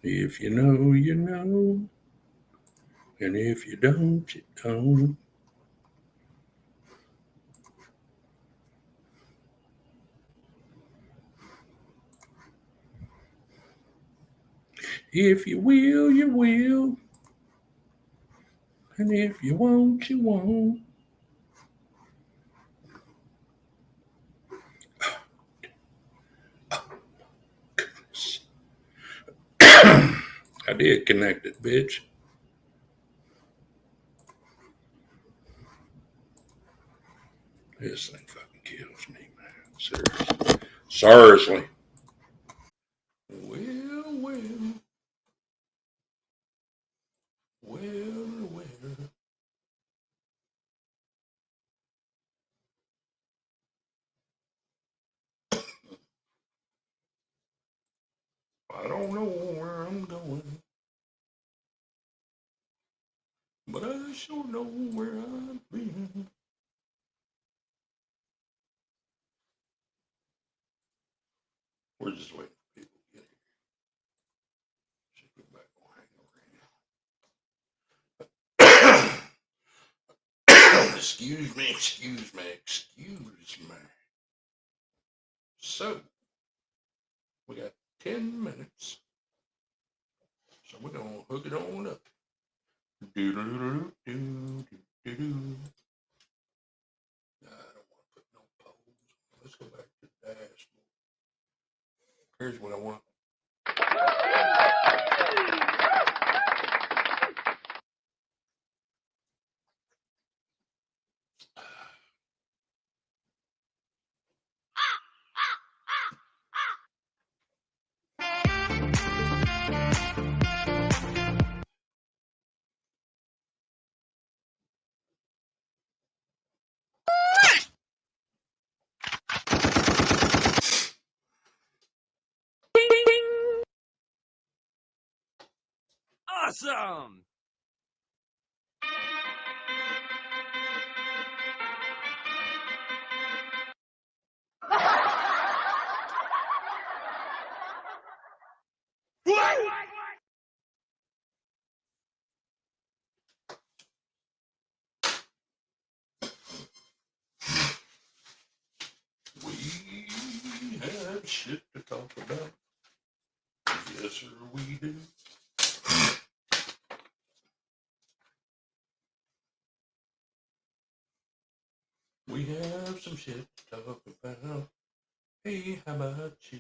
If you know, you know. And if you don't, you don't. If you will, you will. And if you won't, you won't. I did connect it, bitch. This thing fucking kills me, man. Seriously. Seriously. Well, well. Well, well. I don't know where I'm going, but I sure know where I've been. We're just waiting for people to get here. Should get back on hang around. Excuse me, excuse me, excuse me. So, we got 10 minutes. So we're going to hook it on up. Do-do-do-do-do-do-do. I don't want to put no polls. Let's go back to the dashboard. Here's what I want. Awesome! We have shit to talk about. Yes, sir, we do. We have some shit to talk about. Hey, how about you?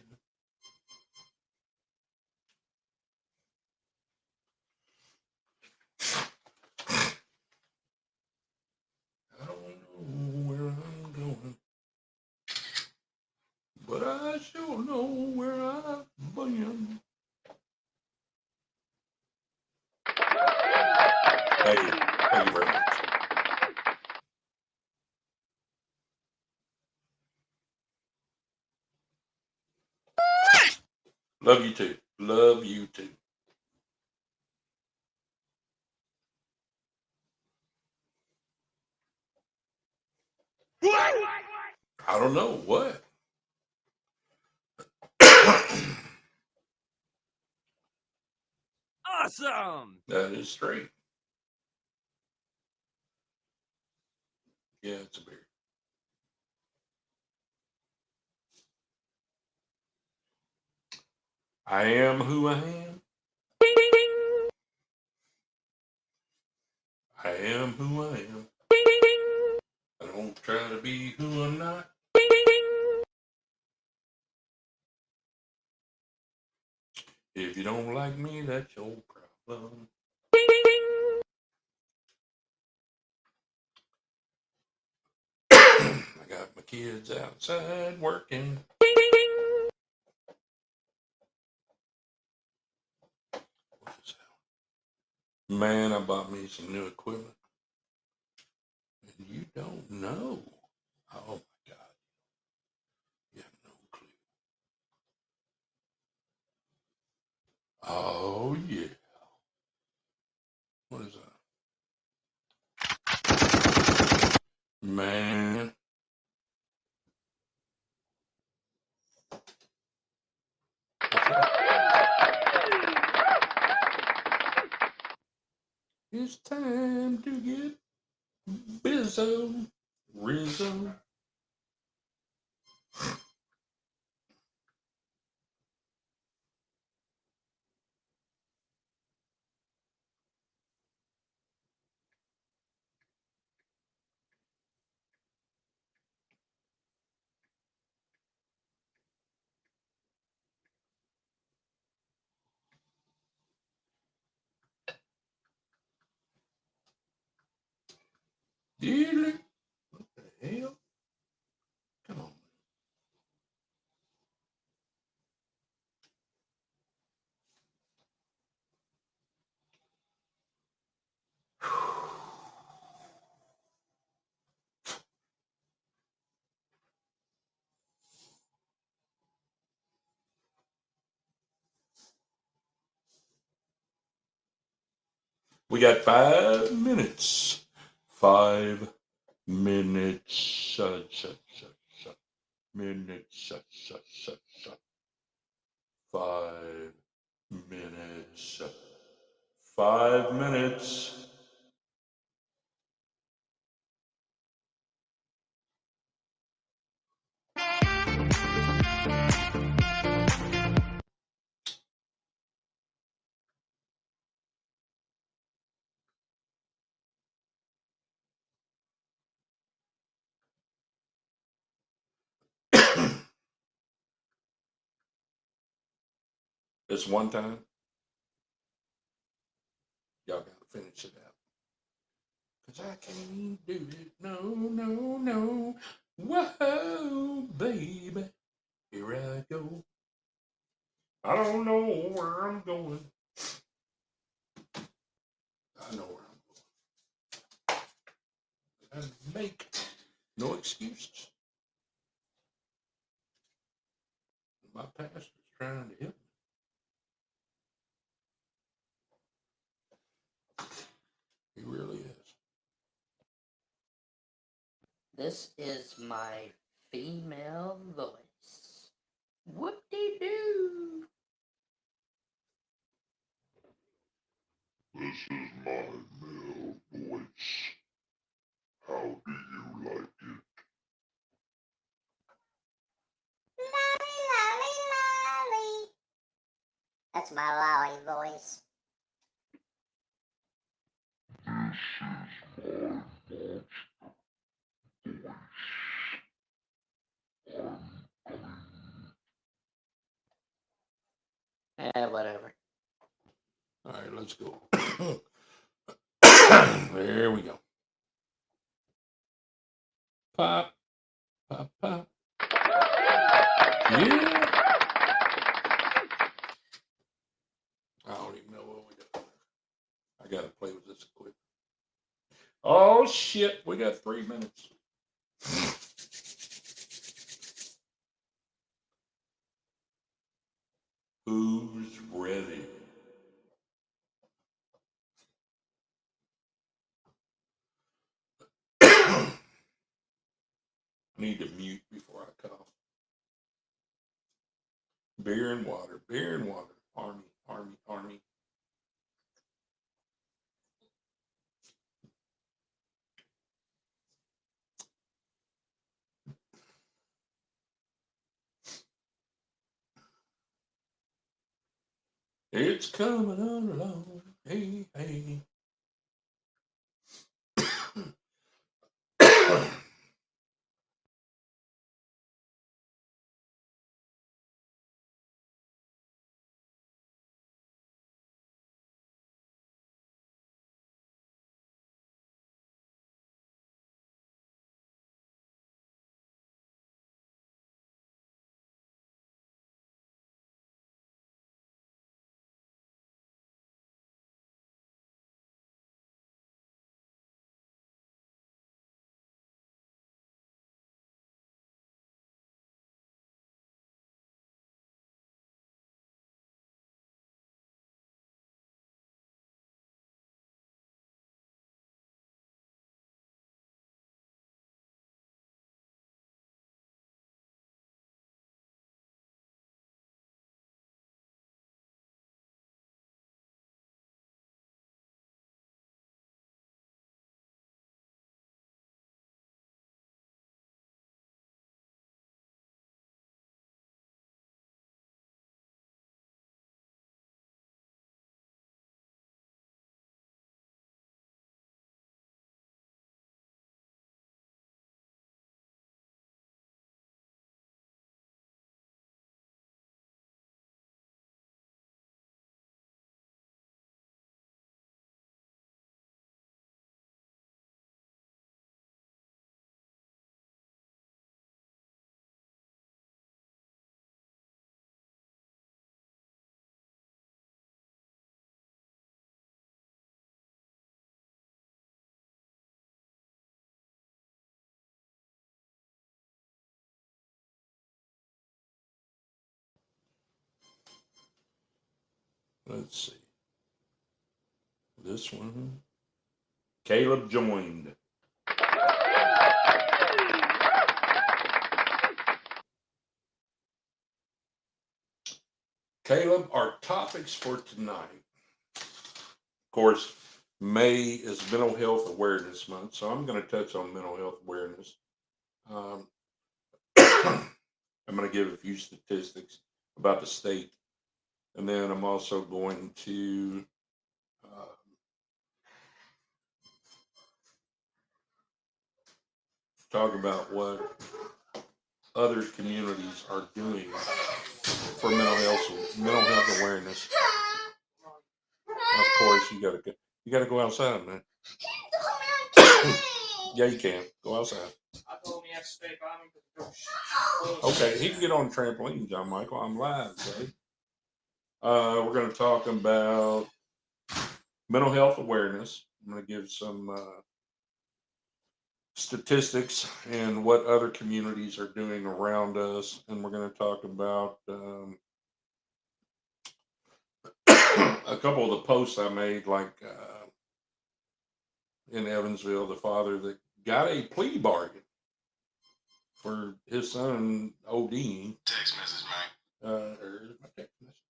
I don't know where I'm going, but I sure know where I've been. Thank you. Thank you very much. Love you too. Love you too. I don't know what. Awesome! That is straight. Yeah, it's a beer. I am who I am. I am who I am. I don't try to be who I'm not. If you don't like me, that's your problem. I got my kids outside working. What's that? Man, I bought me some new equipment. And you don't know. Oh my God. You have no clue. Oh yeah. What is that? Man. Rizzo, Rizzo. Really? What the hell? Come on. We got 5 minutes. 5 minutes. Minutes. 5 minutes. 5 minutes. This one time, y'all got to finish it out. Because I can't do it. No, no, no. Whoa, baby. Here I go. I don't know where I'm going. I know where I'm going. I make no excuses. My pastor's trying to help me. He really is. This is my female voice. Whoop-de-doo. This is my male voice. How do you like it? Lolly, lolly, lolly. That's my lolly voice. This is my voice. Whatever. All right, let's go. There we go. Pop, pop, pop. Yeah. I don't even know what we got. I got to play with this equipment. Oh, shit. We got 3 minutes. Who's ready? I need to mute before I cough. Beer and water. Beer and water. Army, army, army. It's coming on along. Hey, hey. Let's see. This one. Caleb joined. Caleb, our topics for tonight. Of course, May is Mental Health Awareness Month, so I'm going to touch on mental health awareness. I'm going to give a few statistics about the state, and then I'm also going to talk about what other communities are doing for mental health awareness. Of course, you gotta go outside, man. Yeah, you can go outside. I told him he had to stay by me. Okay, he can get on the trampoline, John Michael. I'm live, buddy. We're going to talk about mental health awareness. I'm going to give some statistics and what other communities are doing around us, and we're going to talk about a couple of the posts I made, like in Evansville, the father that got a plea bargain for his son ODing. Text message, man. There's my text message.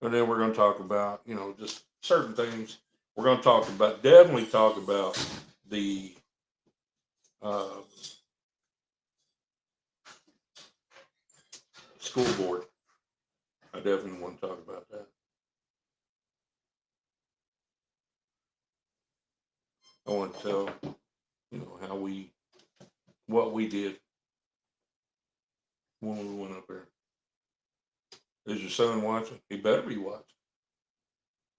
And then we're going to talk about, just certain things. We're going to definitely talk about the school board. I definitely want to talk about that. I want to tell, what we did when we went up there. Is your son watching? He better be watching.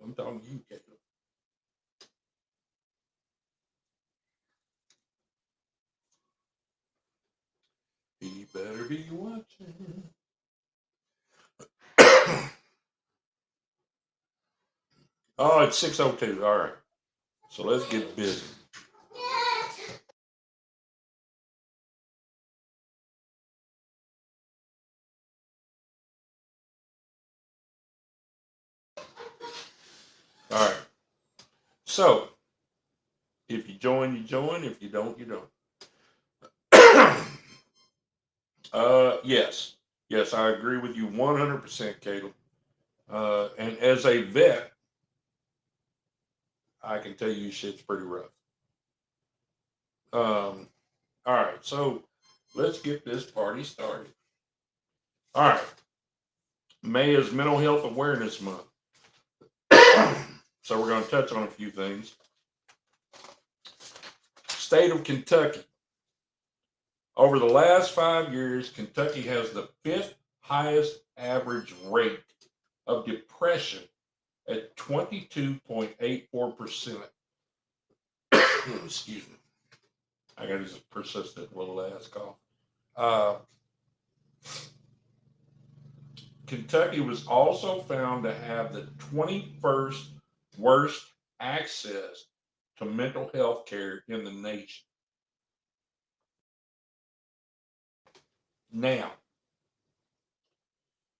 I'm talking to you, Caleb. He better be watching. Oh, it's 6:02. All right. So let's get busy. All right. So if you join, you join. If you don't, you don't. Yes. Yes, I agree with you 100%, Caleb. And as a vet, I can tell you shit's pretty rough. All right, so let's get this party started. All right. May is Mental Health Awareness Month. So we're going to touch on a few things. State of Kentucky. Over the last 5 years, Kentucky has the 5th highest average rate of depression at 22.84%. Excuse me. I got this persistent little ass cough. Kentucky was also found to have the 21st worst access to mental health care in the nation. Now,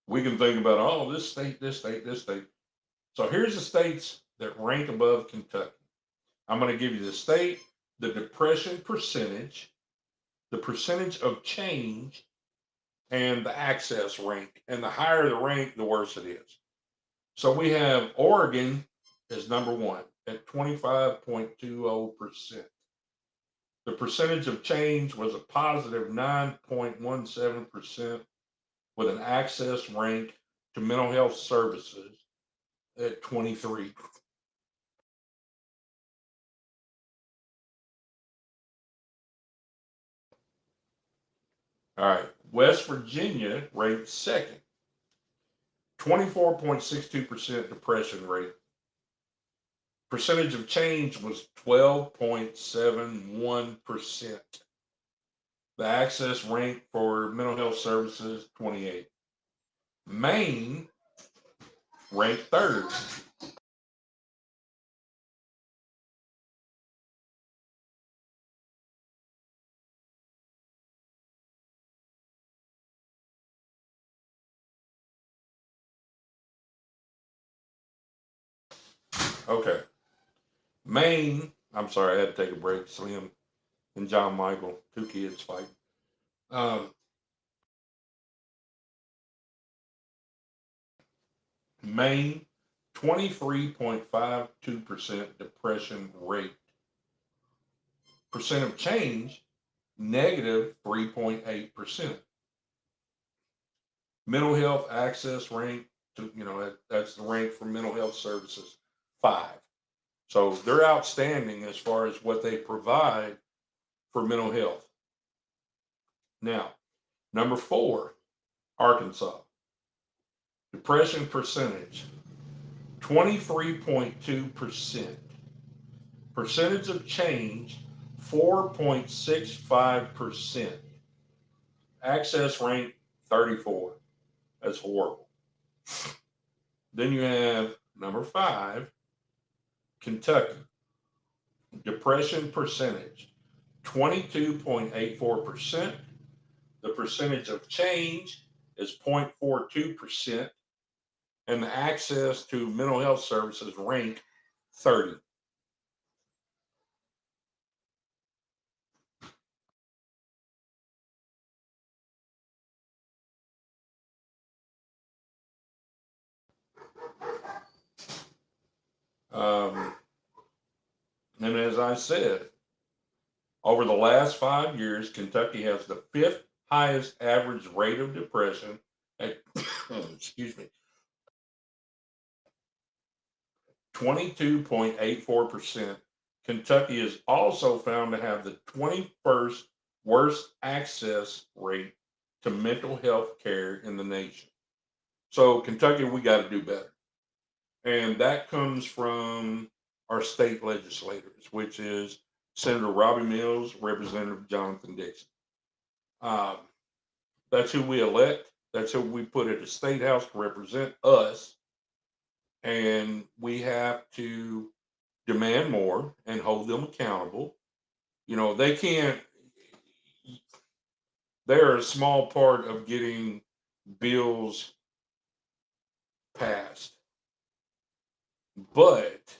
we can think about, oh, this state, this state, this state. So here's the states that rank above Kentucky. I'm going to give you the state, the depression percentage, the percentage of change, and the access rank. And the higher the rank, the worse it is. So we have Oregon as number one at 25.20%. The percentage of change was a positive 9.17% with an access rank to mental health services at 23. All right, West Virginia ranked second, 24.62% depression rate. Percentage of change was 12.71%. The access rank for mental health services, 28. Maine ranked third, Okay. Maine, I'm sorry, I had to take a break. Slim and John Michael, two kids fighting. Um, Maine, 23.52% depression rate. Percent of change, negative 3.8%. Mental health access rank, that's the rank for mental health services, 5. So they're outstanding as far as what they provide for mental health. Now, number 4, Arkansas. Depression percentage, 23.2%. Percentage of change, 4.65%. Access rank, 34. That's horrible. Then you have number 5, Kentucky. Depression percentage, 22.84%. The percentage of change is 0.42%. And the access to mental health services rank 30. Um, and as I said, over the last 5 years, Kentucky has the 5th highest average rate of depression at, excuse me, 22.84%. Kentucky is also found to have the 21st worst access rate to mental health care in the nation. So, Kentucky, we got to do better. And that comes from our state legislators, which is Senator Robbie Mills, Representative Jonathan Dixon. Um, that's who we elect. That's who we put at the state house to represent us. And we have to demand more and hold them accountable. They can't, they're a small part of getting bills passed. But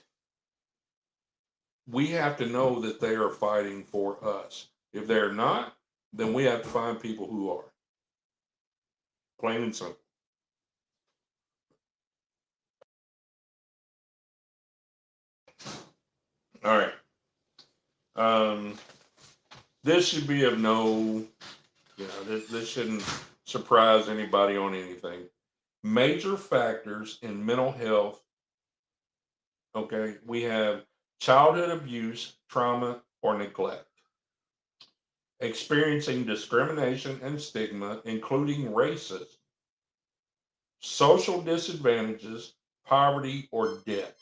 we have to know that they are fighting for us. If they're not, then we have to find people who are. Plain and simple. All right. Um, this should be of no, this shouldn't surprise anybody on anything. Major factors in mental health. Okay, we have childhood abuse, trauma, or neglect, experiencing discrimination and stigma, including racism, social disadvantages, poverty or debt,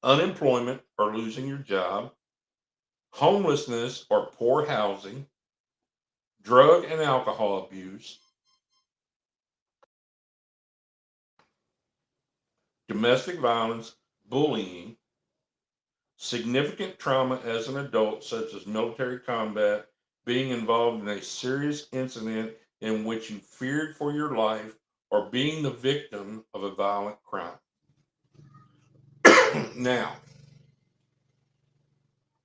unemployment or losing your job, homelessness or poor housing, drug and alcohol abuse, domestic violence, bullying, significant trauma as an adult, such as military combat, being involved in a serious incident in which you feared for your life, or being the victim of a violent crime. Now,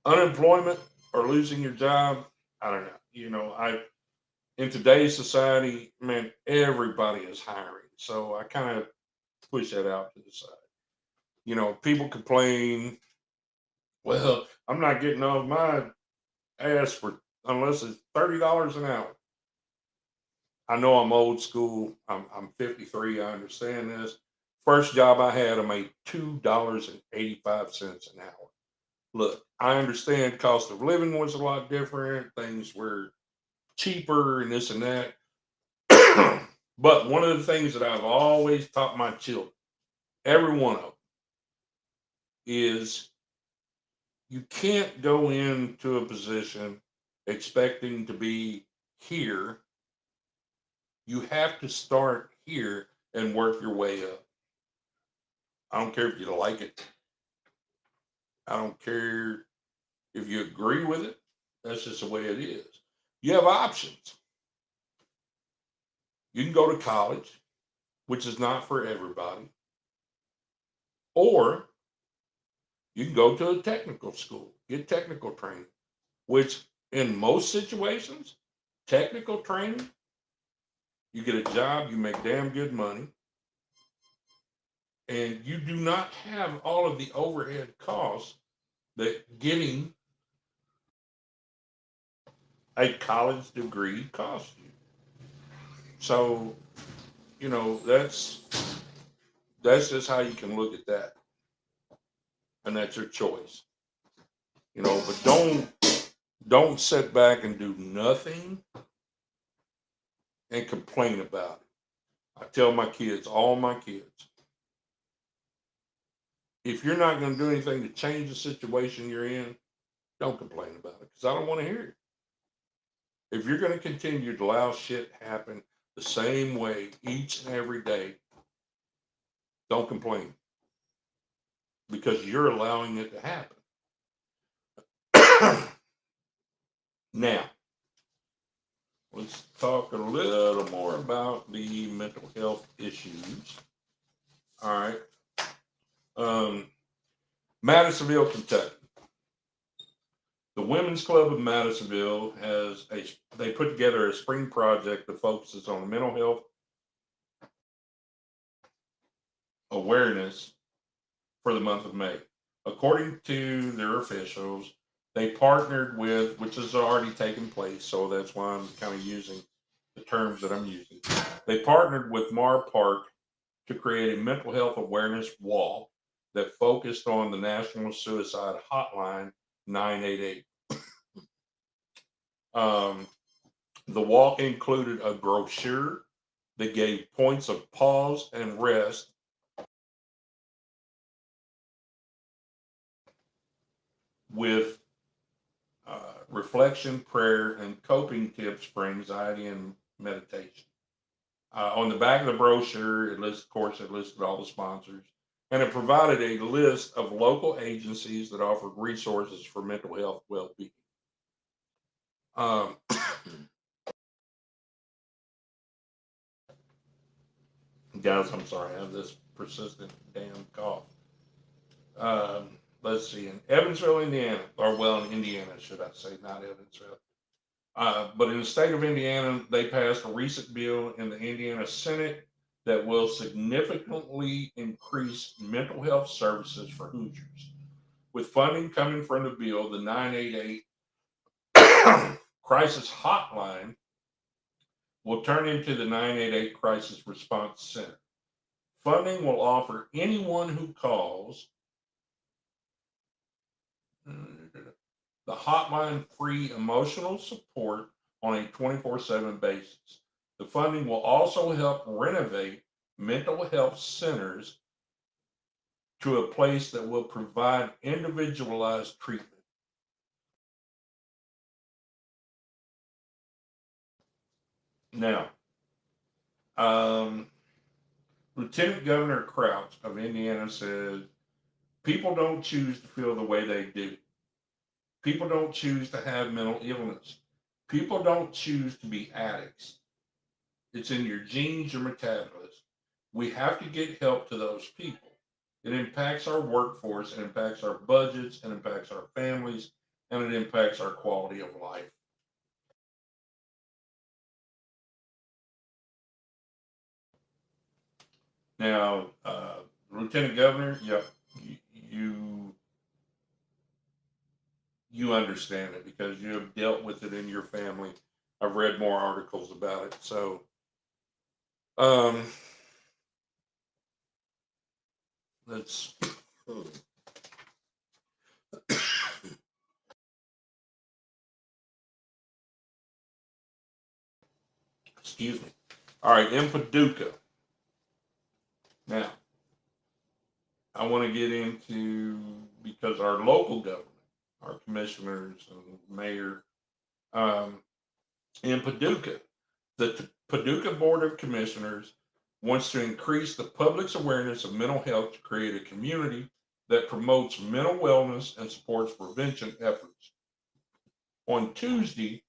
unemployment or losing your job, I don't know. In today's society, man, everybody is hiring. So I kind of push that out to the side. People complain, well, I'm not getting off my ass for unless it's $30 an hour. I know I'm old school. I'm 53. I understand this. First job I had, I made $2.85 an hour. Look, I understand cost of living was a lot different. Things were cheaper and this and that. But one of the things that I've always taught my children, every one of them, is you can't go into a position expecting to be here. You have to start here and work your way up. I don't care if you like it. I don't care if you agree with it. That's just the way it is. You have options. You can go to college, which is not for everybody, or You can go to a technical school, get technical training, which in most situations, technical training, you get a job, you make damn good money, and you do not have all of the overhead costs that getting a college degree costs you. So, that's just how you can look at that. And that's your choice. But don't sit back and do nothing and complain about it. I tell my kids, all my kids, if you're not going to do anything to change the situation you're in, don't complain about it, because I don't want to hear it. If you're going to continue to allow shit happen the same way each and every day, don't complain, because you're allowing it to happen. Now, let's talk a little more about the mental health issues. All right. Madisonville, Kentucky. The Women's Club of Madisonville they put together a spring project that focuses on mental health awareness for the month of May. According to their officials, they partnered with, which has already taken place, so that's why I'm kind of using the terms that I'm using. They partnered with Mar Park to create a mental health awareness walk that focused on the National Suicide Hotline 988. The walk included a brochure that gave points of pause and rest with reflection, prayer, and coping tips for anxiety and meditation. On the back of the brochure, it listed all the sponsors, and it provided a list of local agencies that offered resources for mental health well-being. Guys, I'm sorry, I have this persistent damn cough. Let's see, in Evansville, Indiana, in Indiana, should I say, not Evansville. But in the state of Indiana, they passed a recent bill in the Indiana Senate that will significantly increase mental health services for Hoosiers. With funding coming from the bill, the 988 crisis hotline will turn into the 988 Crisis Response Center. Funding will offer anyone who calls the hotline free emotional support on a 24/7 basis. The funding will also help renovate mental health centers to a place that will provide individualized treatment. Now, Lieutenant Governor Crouch of Indiana said, people don't choose to feel the way they do. People don't choose to have mental illness. People don't choose to be addicts. It's in your genes, your metabolism. We have to get help to those people. It impacts our workforce, it impacts our budgets, it impacts our families, and it impacts our quality of life. Now, Lieutenant Governor, yep, you understand it because you have dealt with it in your family. I've read more articles about it. So, let's excuse me. All right, in Paducah. Now, I want to get into, because our local government, our commissioners and mayor, in Paducah, the Paducah Board of Commissioners wants to increase the public's awareness of mental health to create a community that promotes mental wellness and supports prevention efforts. On Tuesday,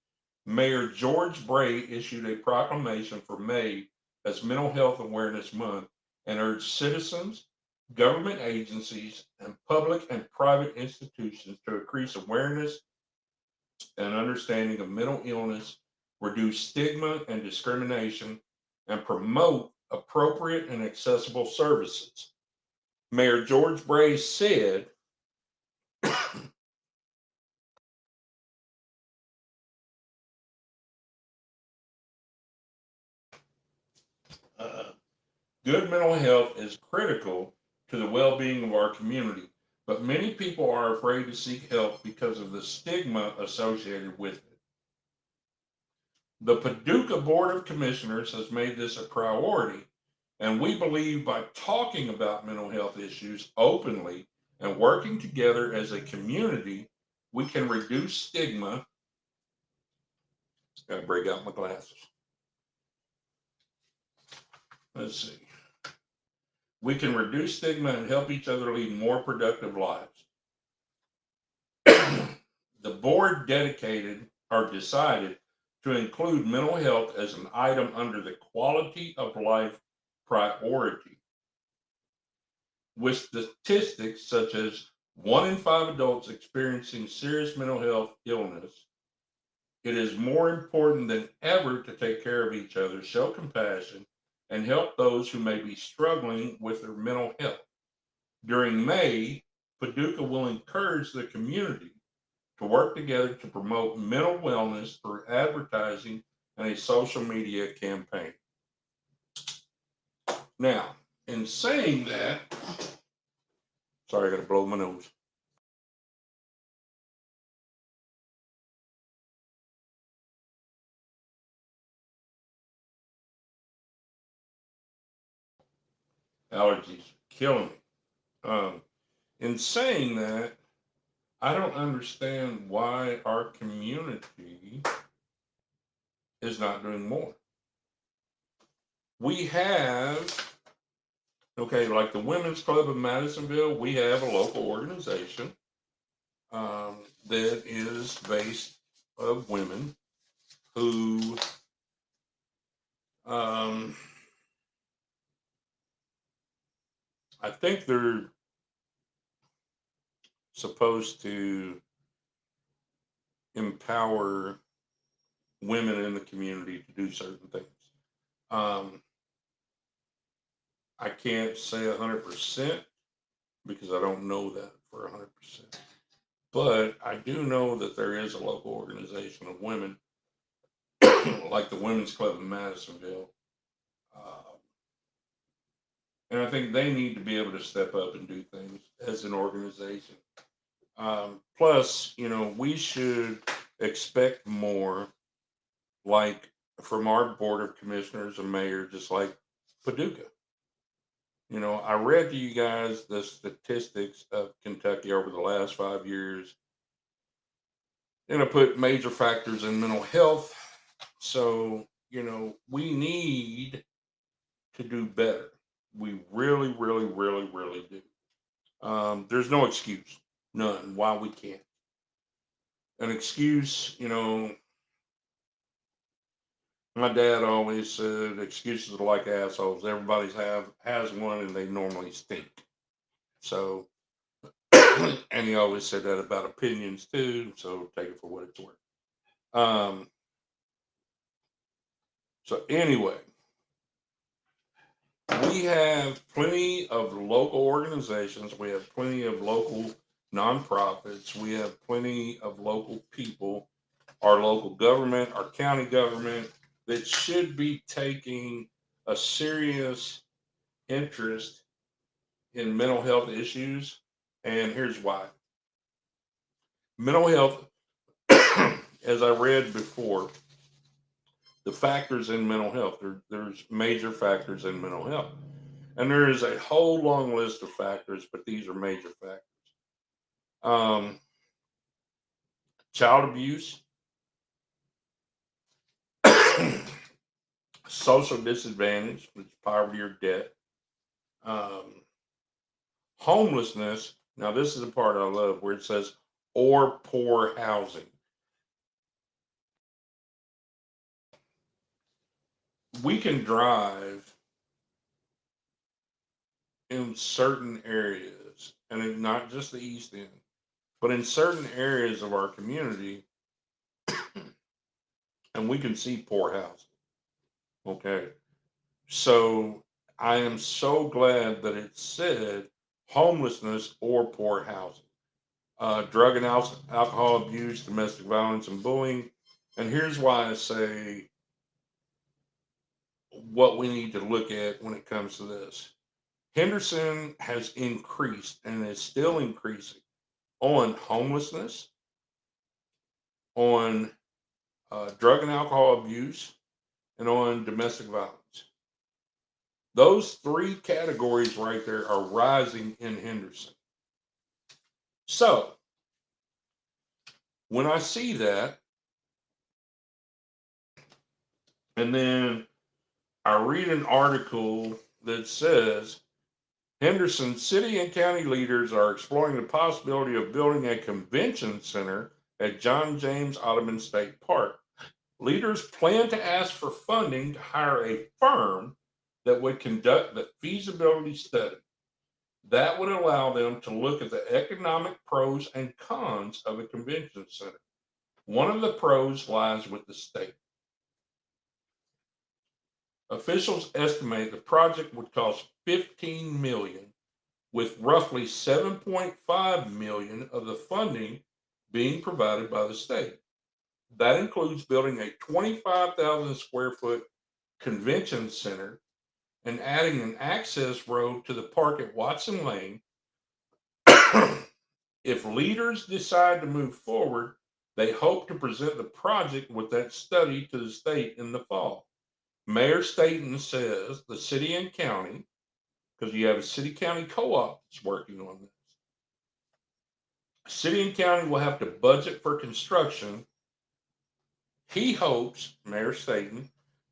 Mayor George Bray issued a proclamation for May as Mental Health Awareness Month and urged citizens government agencies, and public and private institutions to increase awareness and understanding of mental illness, reduce stigma and discrimination, and promote appropriate and accessible services. Mayor George Bray said, uh, good mental health is critical to the well being of our community, but many people are afraid to seek help because of the stigma associated with it. The Paducah Board of Commissioners has made this a priority, and we believe by talking about mental health issues openly and working together as a community, we can reduce stigma. Gotta break out my glasses. Let's see. We can reduce stigma and help each other lead more productive lives. The board dedicated or decided to include mental health as an item under the quality of life priority, with statistics such as 1 in 5 adults experiencing serious mental health illness. It is more important than ever to take care of each other, show compassion, and help those who may be struggling with their mental health. During May, Paducah will encourage the community to work together to promote mental wellness through advertising and a social media campaign. Now, in saying that, sorry, I got to blow my nose. Allergies killing me. In saying that, I don't understand why our community is not doing more. We have, okay, like the Women's Club of Madisonville, we have a local organization that is based of women who I think they're supposed to empower women in the community to do certain things. Um, I can't say 100% because I don't know that for 100%. But I do know that there is a local organization of women, like the Women's Club in Madisonville. And I think they need to be able to step up and do things as an organization. Plus, we should expect more, like from our board of commissioners and mayor, just like Paducah. I read to you guys the statistics of Kentucky over the last 5 years, and I put major factors in mental health. So, we need to do better. We really, really, really, really do. There's no excuse, none, why we can't. An excuse, my dad always said excuses are like assholes. Everybody's has one, and they normally stink. So, and he always said that about opinions too. So take it for what it's worth. Um, so anyway, we have plenty of local organizations. We have plenty of local nonprofits. We have plenty of local people, our local government, our county government, that should be taking a serious interest in mental health issues. And here's why. Mental health, as I read before, the factors in mental health, there's major factors in mental health. And there is a whole long list of factors, but these are major factors. Um, Child abuse, social disadvantage, which is poverty or debt, um, homelessness. Now, this is the part I love where it says, or poor housing. We can drive in certain areas, and not just the East End, but in certain areas of our community, and we can see poor housing. Okay. So I am so glad that it said homelessness or poor housing, drug and alcohol abuse, domestic violence, and bullying. And here's why I say what we need to look at when it comes to this. Henderson has increased and is still increasing on homelessness, on drug and alcohol abuse, and on domestic violence. Those three categories right there are rising in Henderson. So when I see that, and then I read an article that says Henderson city and county leaders are exploring the possibility of building a convention center at John James Audubon State Park. Leaders plan to ask for funding to hire a firm that would conduct the feasibility study. That would allow them to look at the economic pros and cons of a convention center. One of the pros lies with the state. Officials estimate the project would cost $15 million, with roughly $7.5 million of the funding being provided by the state. That includes building a 25,000 square foot convention center and adding an access road to the park at Watson Lane. If leaders decide to move forward, they hope to present the project with that study to the state in the fall. Mayor Staten says the city and county, because you have a city county co-op that's working on this, city and county will have to budget for construction. He hopes, Mayor Staten,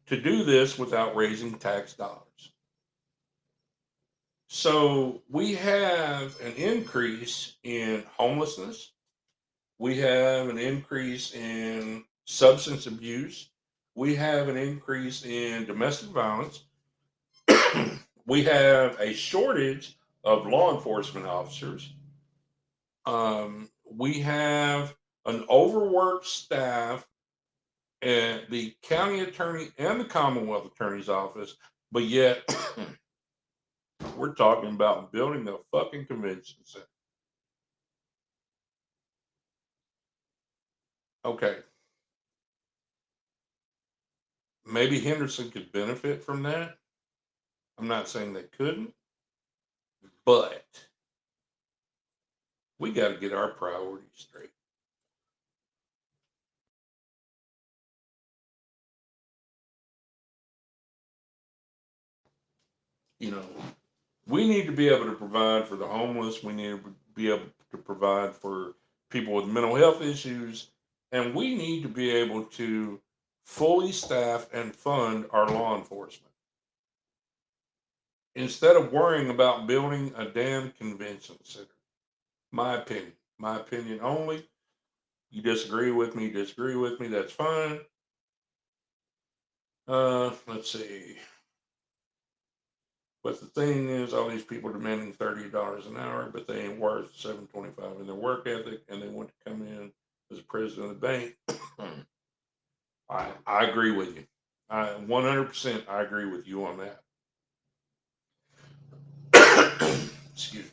to do this without raising tax dollars. So we have an increase in homelessness. We have an increase in substance abuse. We have an increase in domestic violence. We have a shortage of law enforcement officers. We have an overworked staff at the county attorney and the Commonwealth Attorney's office, but yet we're talking about building a fucking convention center. Okay, maybe Henderson could benefit from that. I'm not saying they couldn't, but we got to get our priorities straight. You know, we need to be able to provide for the homeless. We need to be able to provide for people with mental health issues. And we need to be able to fully staff and fund our law enforcement. Instead of worrying about building a damn convention center. My opinion only. You disagree with me, that's fine. Let's see. But the thing is, all these people demanding $30 an hour, but they ain't worth $7.25 in their work ethic, and they want to come in as president of the bank. I agree with you. 100% I agree with you on that. Excuse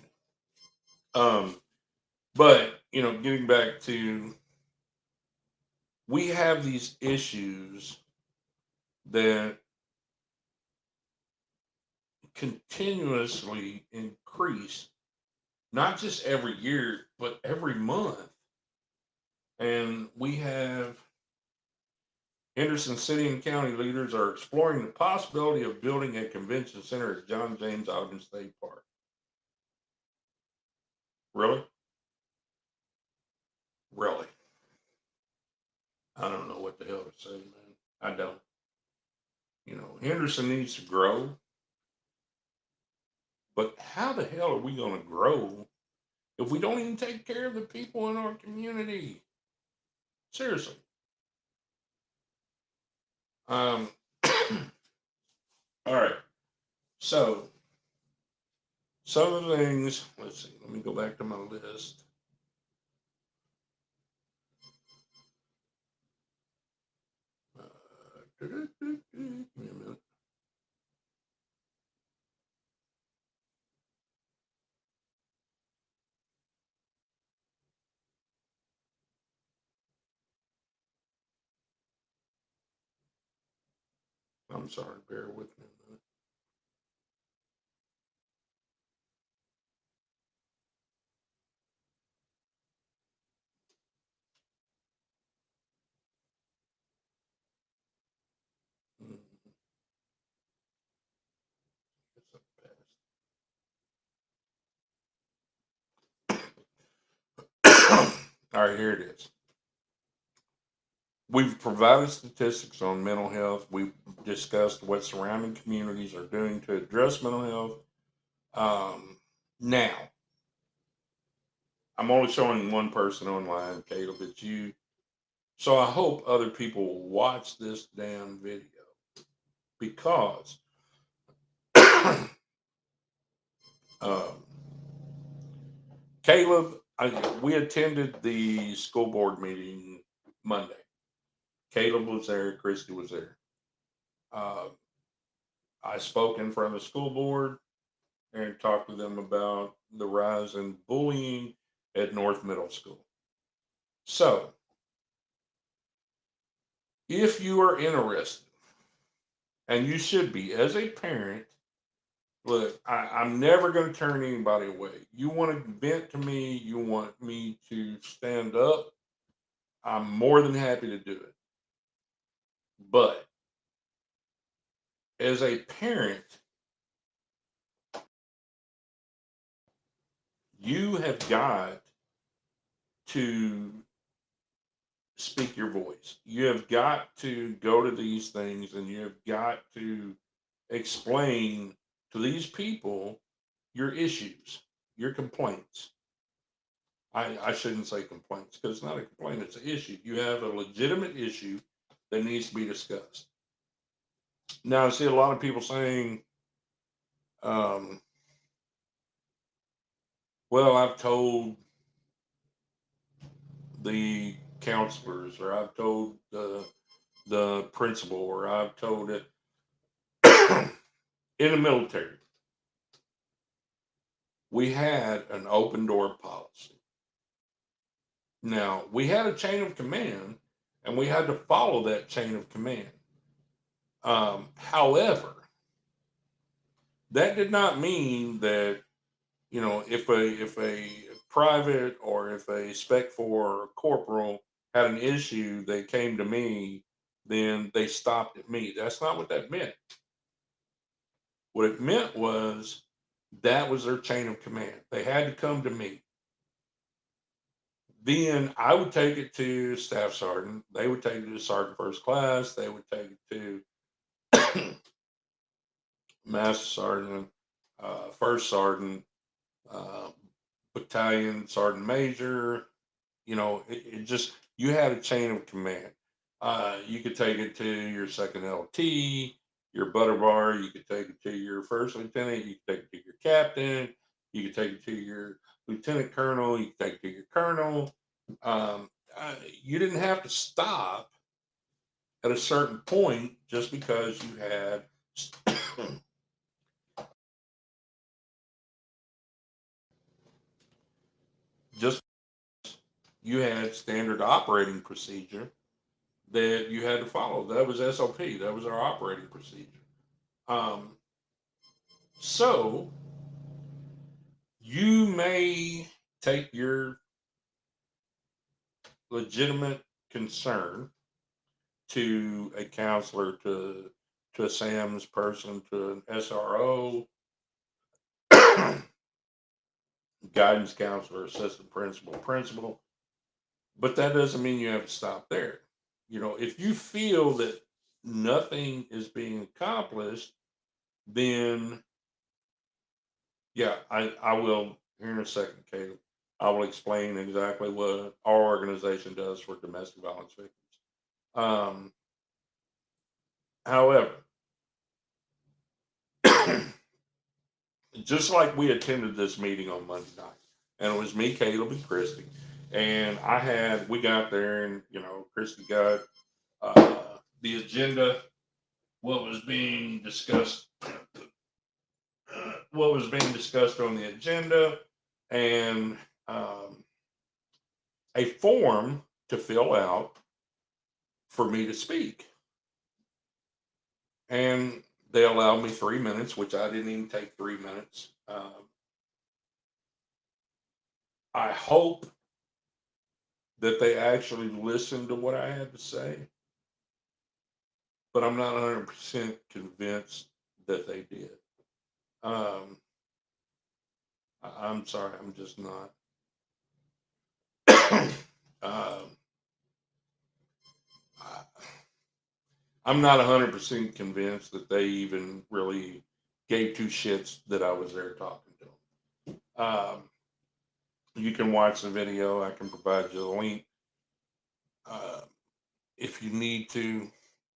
me. But getting back to, we have these issues that continuously increase, not just every year, but every month. And we have Henderson city and county leaders are exploring the possibility of building a convention center at John James Audubon State Park. Really? Really? I don't know what the hell to say, man. I don't. Henderson needs to grow. But how the hell are we going to grow if we don't even take care of the people in our community? Seriously. All right. So some of the things, let's see, let me go back to my list. Give me a minute. I'm sorry, bear with me a minute. Mm, it's a pass. All right, here it is. We've provided statistics on mental health. We've discussed what surrounding communities are doing to address mental health. Now, I'm only showing one person online, Caleb. It's you. So I hope other people will watch this damn video because um, Caleb, we attended the school board meeting Monday. Caleb was there. Christy was there. Uh, I spoke in front of the school board and talk to them about the rise in bullying at North Middle School. So, if you are interested, and you should be as a parent, look, I'm never going to turn anybody away. You want to vent to me, you want me to stand up, I'm more than happy to do it. But as a parent, you have got to speak your voice. You have got to go to these things and you have got to explain to these people your issues, your complaints. I shouldn't say complaints because it's not a complaint, it's an issue. You have a legitimate issue that needs to be discussed. Now, I see a lot of people saying, um, well, I've told the counselors, or I've told the principal, or I've told it in the military. We had an open door policy. Now, we had a chain of command, and we had to follow that chain of command. However, that did not mean that, if a private or if a spec four corporal had an issue, they came to me, then they stopped at me. That's not what that meant. What it meant was that was their chain of command. They had to come to me. Then I would take it to staff sergeant. They would take it to sergeant first class. They would take it to master sergeant, first sergeant, uh, battalion sergeant major. It just, you had a chain of command. You could take it to your second LT, your butter bar. You could take it to your first lieutenant. You could take it to your captain. You could take it to your lieutenant colonel. You could take it to your colonel. Um, you didn't have to stop at a certain point just because you had just you had standard operating procedure that you had to follow. That was SOP. That was our operating procedure. Um, so you may take your legitimate concern to a counselor, to a SAMS person, to an SRO, guidance counselor, assistant principal, principal. But that doesn't mean you have to stop there. If you feel that nothing is being accomplished, then yeah, I will here in a second, Caleb. I will explain exactly what our organization does for domestic violence victims. Um, However, just like we attended this meeting on Monday night, and it was me, Caleb, and Christy, and we got there, and Christy got the agenda, what was being discussed, on the agenda, and a form to fill out for me to speak. And they allowed me 3 minutes, which I didn't even take 3 minutes. I hope that they actually listened to what I had to say, but I'm not 100% convinced that they did. I'm sorry, I'm just not. I'm not 100% convinced that they even really gave two shits that I was there talking to them. You can watch the video. I can provide you the link if you need to.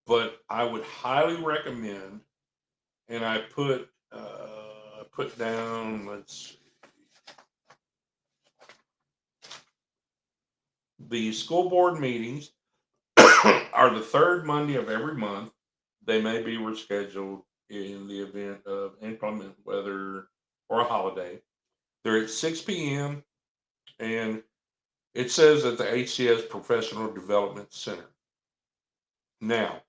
But I would highly recommend, and I put down, let's see, the school board meetings are the third Monday of every month. They may be rescheduled in the event of inclement weather or a holiday. They're at 6 p.m. and it says at the HCS Professional Development Center. Now,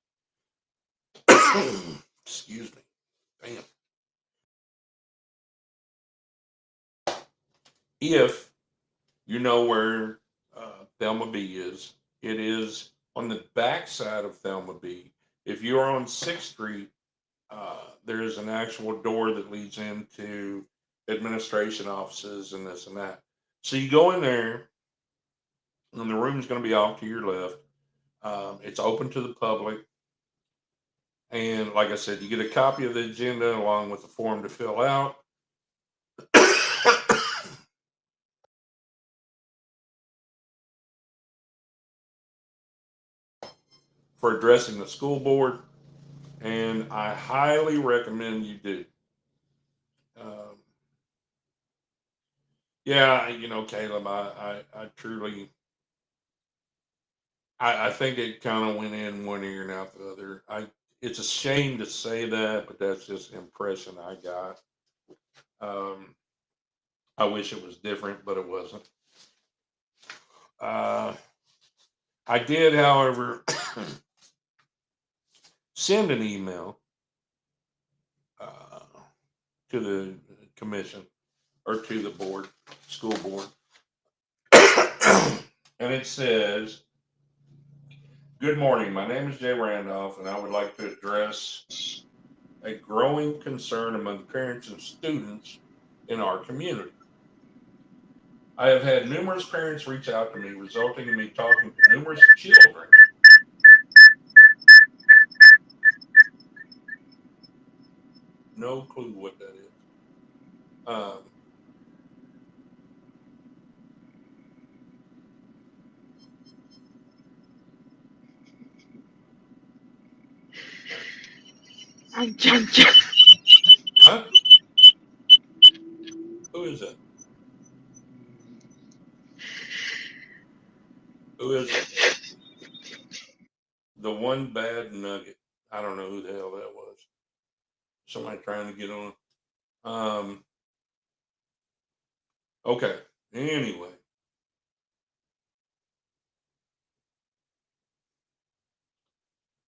excuse me, damn. If you know where Thelma B is, it is on the back side of Thelma B. If you're on 6th Street, there's an actual door that leads into administration offices and this and that. So you go in there, and the room's going to be off to your left. It's open to the public. And like I said, you get a copy of the agenda along with the form to fill out. For addressing the school board, and I highly recommend you do. Yeah, Caleb, I truly, I think it kind of went in one ear and out the other. It's a shame to say that, but that's just the impression I got. I wish it was different, but it wasn't. I did, however, send an email to the commission or to the board, school board, and it says, "Good morning. My name is Jay Randolph, and I would like to address a growing concern among parents and students in our community. I have had numerous parents reach out to me, resulting in me talking to numerous children." No clue what that is. Um, huh? Who is it? Who is it? The one bad nugget. I don't know who the hell that was. Somebody trying to get on. Okay. Anyway,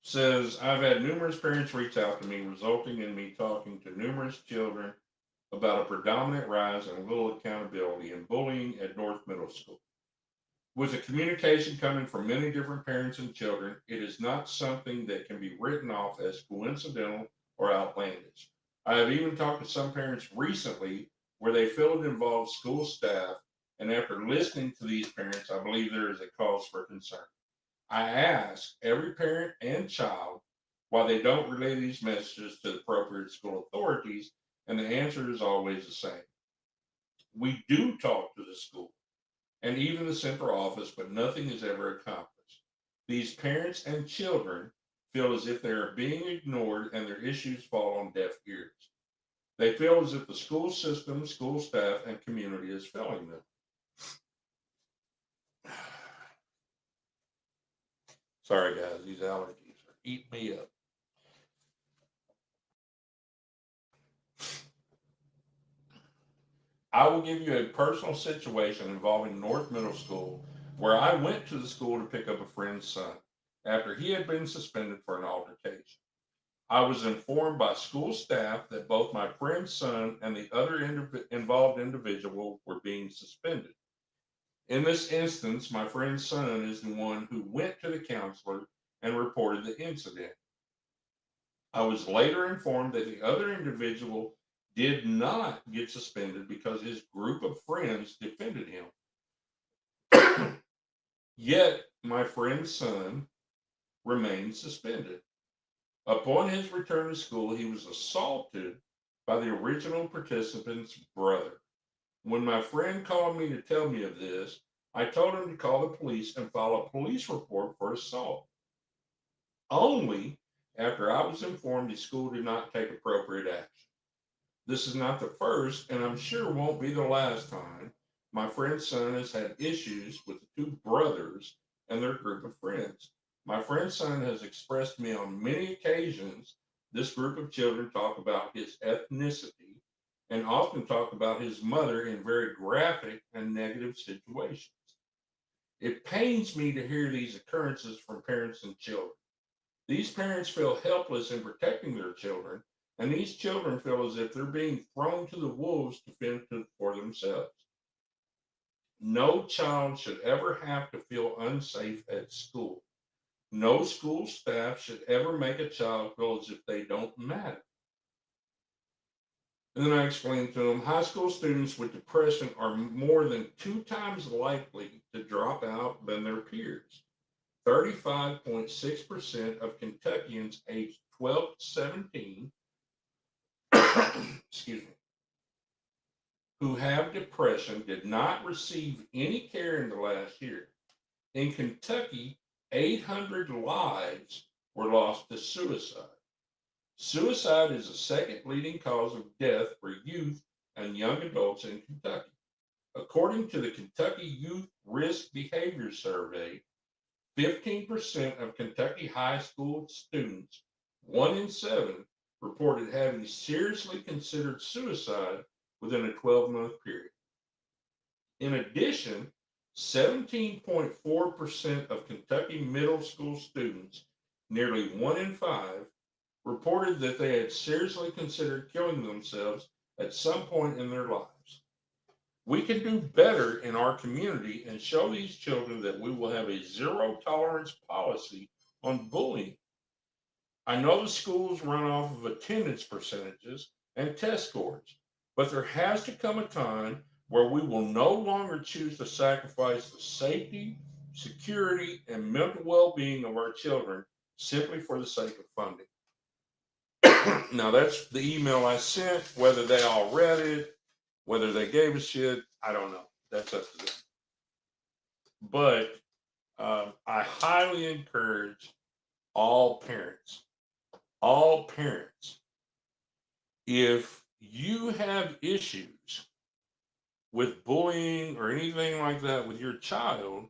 says I've had numerous parents reach out to me, resulting in me talking to numerous children about a predominant rise in little accountability and bullying at North Middle School. With the communication coming from many different parents and children, it is not something that can be written off as coincidental or outlandish. I have even talked to some parents recently where they feel it involves school staff, and after listening to these parents, I believe there is a cause for concern. I ask every parent and child why they don't relay these messages to the appropriate school authorities, and the answer is always the same. We do talk to the school and even the central office, but nothing is ever accomplished. These parents and children feel as if they are being ignored and their issues fall on deaf ears. They feel as if the school system, school staff, and community is failing them. Sorry, guys, these allergies are eating me up. I will give you a personal situation involving North Middle School where I went to the school to pick up a friend's son after he had been suspended for an altercation. I was informed by school staff that both my friend's son and the other involved individual were being suspended. In this instance, my friend's son is the one who went to the counselor and reported the incident. I was later informed that the other individual did not get suspended because his group of friends defended him. Yet, my friend's son remained suspended. Upon his return to school, he was assaulted by the original participant's brother. When my friend called me to tell me of this, I told him to call the police and file a police report for assault. Only after I was informed the school did not take appropriate action. This is not the first, and I'm sure won't be the last time my friend's son has had issues with the two brothers and their group of friends. My friend's son has expressed to me on many occasions this group of children talk about his ethnicity and often talk about his mother in very graphic and negative situations. It pains me to hear these occurrences from parents and children. These parents feel helpless in protecting their children, and these children feel as if they're being thrown to the wolves to fend for themselves. No child should ever have to feel unsafe at school. No school staff should ever make a child feel as if they don't matter. And then I explained to them high school students with depression are more than 2 times likely to drop out than their peers. 35.6% of Kentuckians aged 12 to 17 excuse me, who have depression did not receive any care in the last year. In Kentucky, 800 lives were lost to suicide. Suicide is the second leading cause of death for youth and young adults in Kentucky. According to the Kentucky Youth Risk Behavior Survey, 15% of Kentucky high school students, 1 in 7, reported having seriously considered suicide within a 12-month period. In addition, 17.4% of Kentucky middle school students, nearly 1 in 5, reported that they had seriously considered killing themselves at some point in their lives. We can do better in our community and show these children that we will have a zero tolerance policy on bullying. I know the schools run off of attendance percentages and test scores, but there has to come a time where we will no longer choose to sacrifice the safety, security, and mental well-being of our children simply for the sake of funding. Now, that's the email I sent. Whether they all read it, whether they gave a shit, I don't know. That's up to them. But I highly encourage all parents, if you have issues with bullying or anything like that with your child,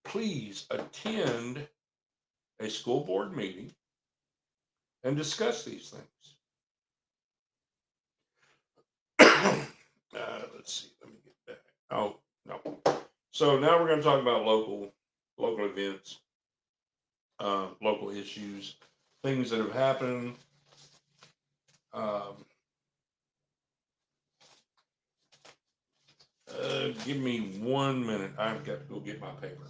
please attend a school board meeting and discuss these things. Let's see. Let me get back. Oh, no. So now we're going to talk about local events, local issues, things that have happened. Give me 1 minute. I've got to go get my paper.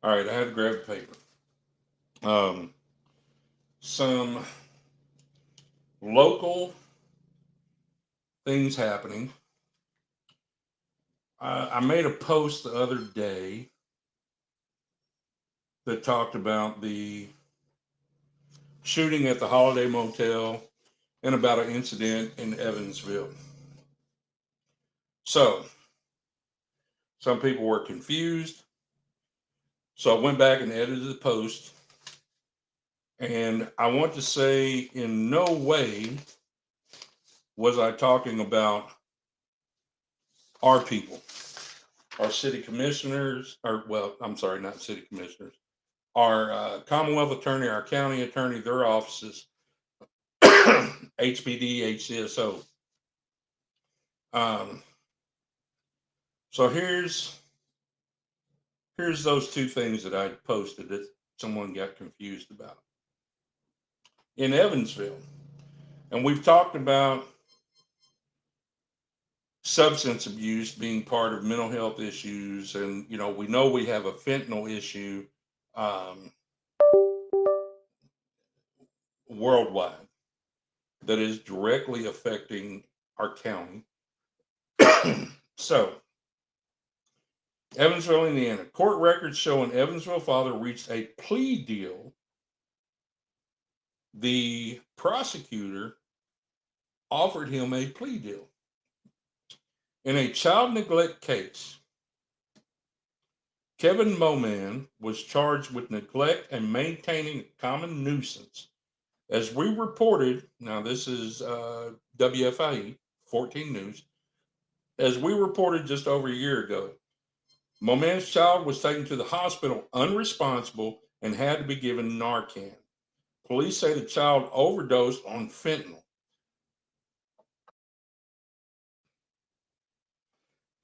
All right, I had to grab the paper. Some local things happening. I made a post the other day that talked about the shooting at the Holiday Motel and about an incident in Evansville. So, some people were confused. So, I went back and edited the post. And I want to say, in no way was I talking about our people, our city commissioners, or, well, I'm sorry, not city commissioners, our Commonwealth attorney, our county attorney, their offices, HPD, HCSO. Um, so here's those two things that I posted that someone got confused about. In Evansville, and we've talked about substance abuse being part of mental health issues, and we know we have a fentanyl issue um, worldwide that is directly affecting our county. So, Evansville, Indiana. Court records show an Evansville father reached a plea deal. The prosecutor offered him a plea deal. In a child neglect case, Kevin Moman was charged with neglect and maintaining a common nuisance. As we reported, now this is WFIE 14 News, as we reported just over a year ago, Moman's child was taken to the hospital unresponsible and had to be given Narcan. Police say the child overdosed on fentanyl.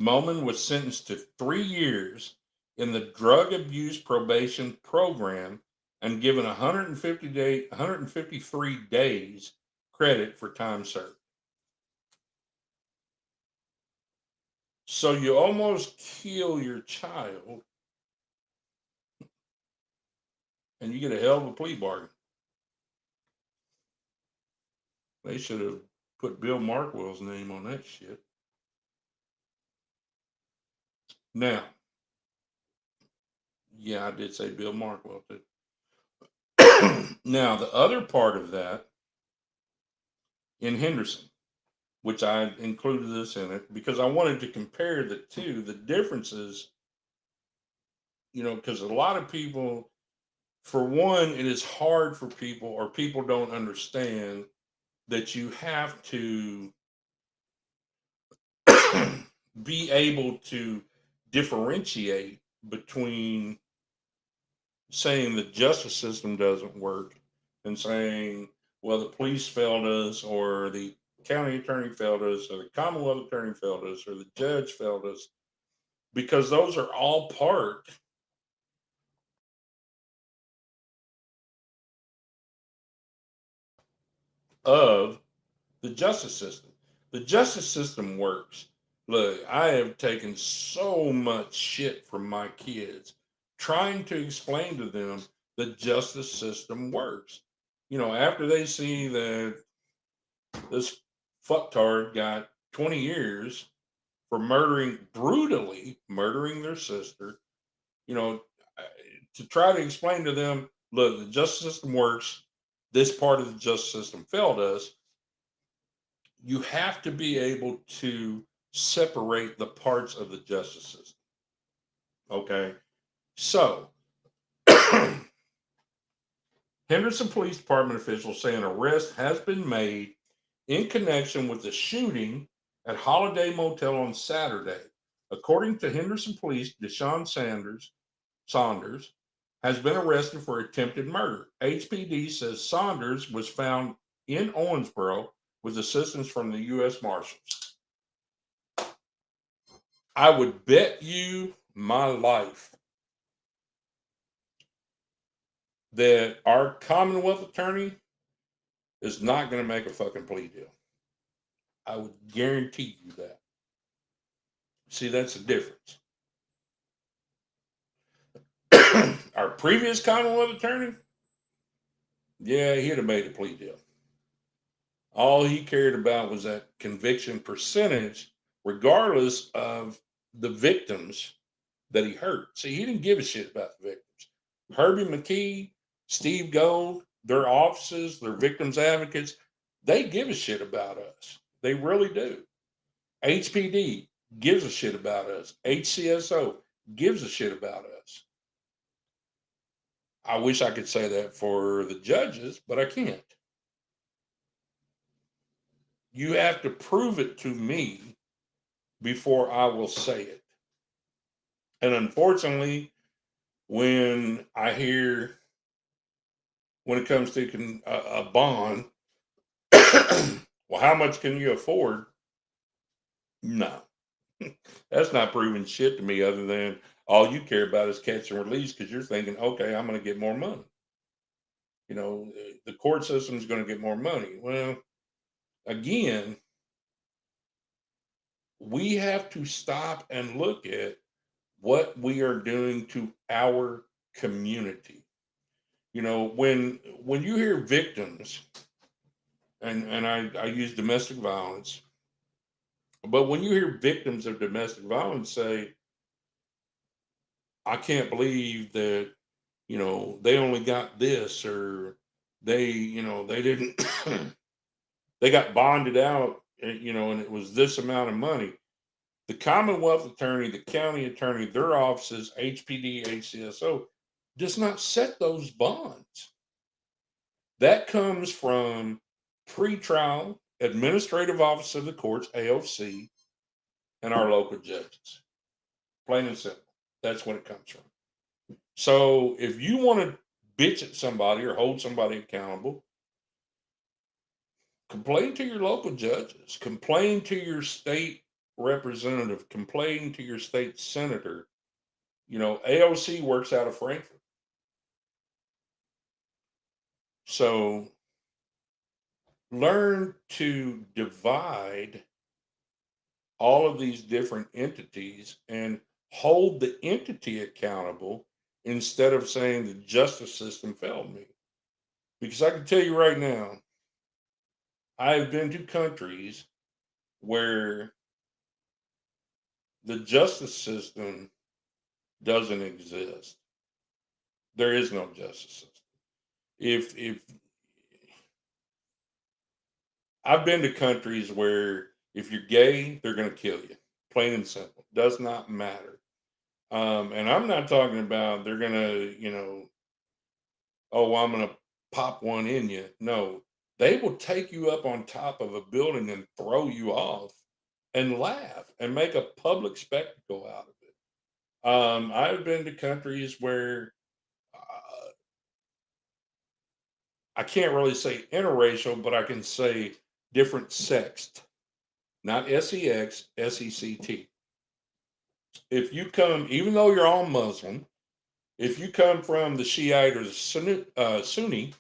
Moman was sentenced to 3 years in the drug abuse probation program and given 153 days credit for time served. So you almost kill your child and you get a hell of a plea bargain. They should have put Bill Markwell's name on that shit. Now, yeah, I did say Bill Markwell too. Now, the other part of that in Henderson, which I included this in it because I wanted to compare the two, the differences, because a lot of people, for one, it is hard for people or people don't understand that you have to be able to differentiate between saying the justice system doesn't work and saying, well, the police failed us, or the county attorney failed us, or the Commonwealth attorney failed us, or the judge failed us, because those are all part of the justice system. The justice system works. Look, I have taken so much shit from my kids trying to explain to them the justice system works. After they see that this fucktard got 20 years for brutally murdering their sister, you know, uh, to try to explain to them, look, the justice system works. This part of the justice system failed us. You have to be able to separate the parts of the justice system. Okay. So, Henderson Police Department officials say an arrest has been made in connection with the shooting at Holiday Motel on Saturday. According to Henderson Police, Deshaun Saunders has been arrested for attempted murder. HPD says Saunders was found in Owensboro with assistance from the U.S. Marshals. I would bet you my life that our Commonwealth attorney is not going to make a fucking plea deal. I would guarantee you that. See, that's the difference. our previous Commonwealth attorney, yeah, he'd have made a plea deal. All he cared about was that conviction percentage, regardless of the victims that he hurt. See, he didn't give a shit about the victims. Herbie McKee, Steve Gold, their offices, their victims advocates, they give a shit about us. They really do. HPD gives a shit about us. HCSO gives a shit about us. I wish I could say that for the judges, but I can't. You have to prove it to me before I will say it. And unfortunately, when I hear, when it comes to a bond, well, how much can you afford? No, that's not proving shit to me other than all you care about is catch and release because you're thinking, okay, I'm going to get more money. You know, the court system is going to get more money. Well, again, we have to stop and look at what we are doing to our community. You know, when you hear victims, and I use domestic violence, but when you hear victims of domestic violence say, I can't believe that, you know, they only got this, or they, you know, they didn't, they got bonded out, you know, and it was this amount of money. The Commonwealth attorney, the county attorney, their offices, HPD, HCSO, does not set those bonds. That comes from pretrial administrative office of the courts, AOC, and our local judges. Plain and simple. That's what it comes from. So if you want to bitch at somebody or hold somebody accountable, complain to your local judges, complain to your state representative, complain to your state senator. You know, AOC works out of Frankfurt. So learn to divide all of these different entities and hold the entity accountable instead of saying the justice system failed me. Because I can tell you right now, I have been to countries where the justice system doesn't exist. There is no justice system. If I've been to countries where if you're gay, they're going to kill you. Plain and simple. Does not matter. And I'm not talking about they're going to, you know, oh, I'm going to pop one in you. No, they will take you up on top of a building and throw you off and laugh and make a public spectacle out of it. I've been to countries where I can't really say interracial, but I can say different sexed, not sex, sect. If you come, even though you're all Muslim, if you come from the Shiite or the Sunni,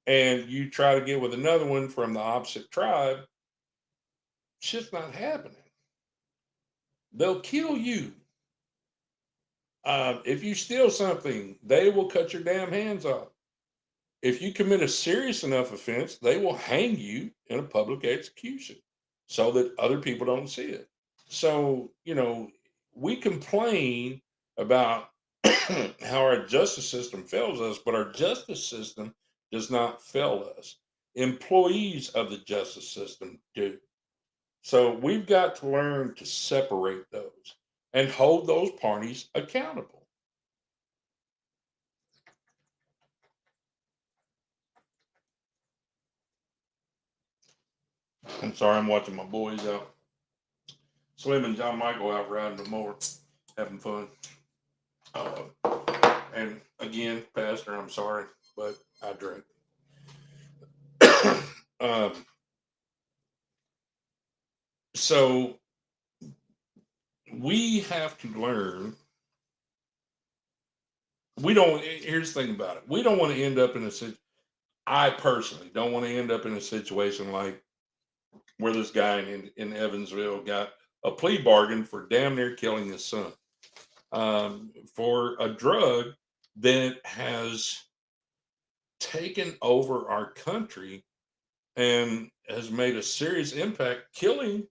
and you try to get with another one from the opposite tribe, shit's not happening. They'll kill you. If you steal something, they will cut your damn hands off. If you commit a serious enough offense, they will hang you in a public execution so that other people don't see it. So, you know, we complain about how our justice system fails us, but our justice system does not fail us. Employees of the justice system do. So we've got to learn to separate those and hold those parties accountable. I'm sorry, I'm watching my boys out. Slim and John Michael out riding the mower, having fun. And again, Pastor, I'm sorry, but I drank. So we have to learn. Here's the thing about it. We don't want to end up in I personally don't want to end up in a situation like where this guy in Evansville got a plea bargain for damn near killing his son. for a drug that has taken over our country and has made a serious impact, killing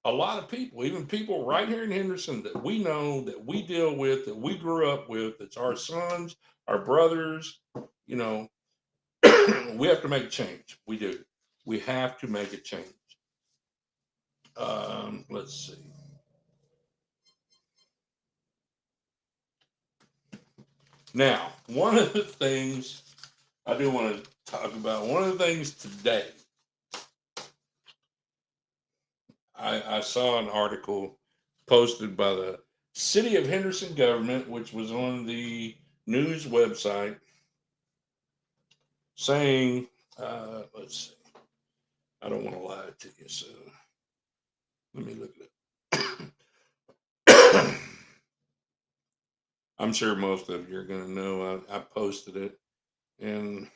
a lot of people, even people right here in Henderson that we know, that we deal with, that we grew up with. It's our sons, our brothers. You know, we have to make change. We do. We have to make a change. Let's see. Now, one of the things I do want to talk about, one of the things today, I saw an article posted by the City of Henderson government, which was on the news website, saying, let's see, I don't want to lie to you, so let me look it up. I'm sure most of you are going to know. I posted it, and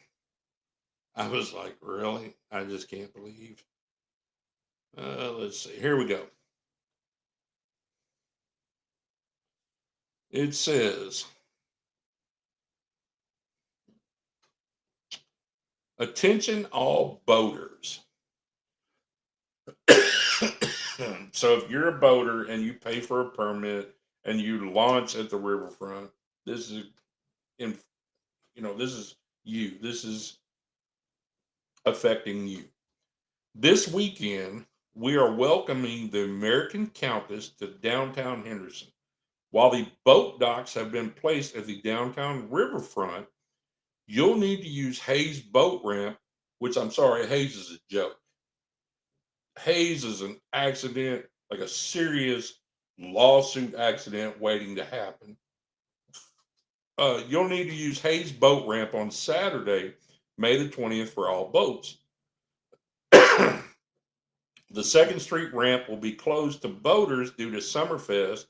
I was like, really? I just can't believe. Let's see. Here we go. It says, attention all boaters. So if you're a boater and you pay for a permit and you launch at the riverfront, this is in, this is you. This is affecting you. This weekend, we are welcoming the American Countess to downtown Henderson. While the boat docks have been placed at the downtown riverfront, you'll need to use Hayes boat ramp, which I'm sorry, Hayes is a joke. Hayes is an accident, like a serious lawsuit accident waiting to happen. You'll need to use Hayes boat ramp on Saturday, May the 20th, for all boats. The 2nd Street ramp will be closed to boaters due to Summerfest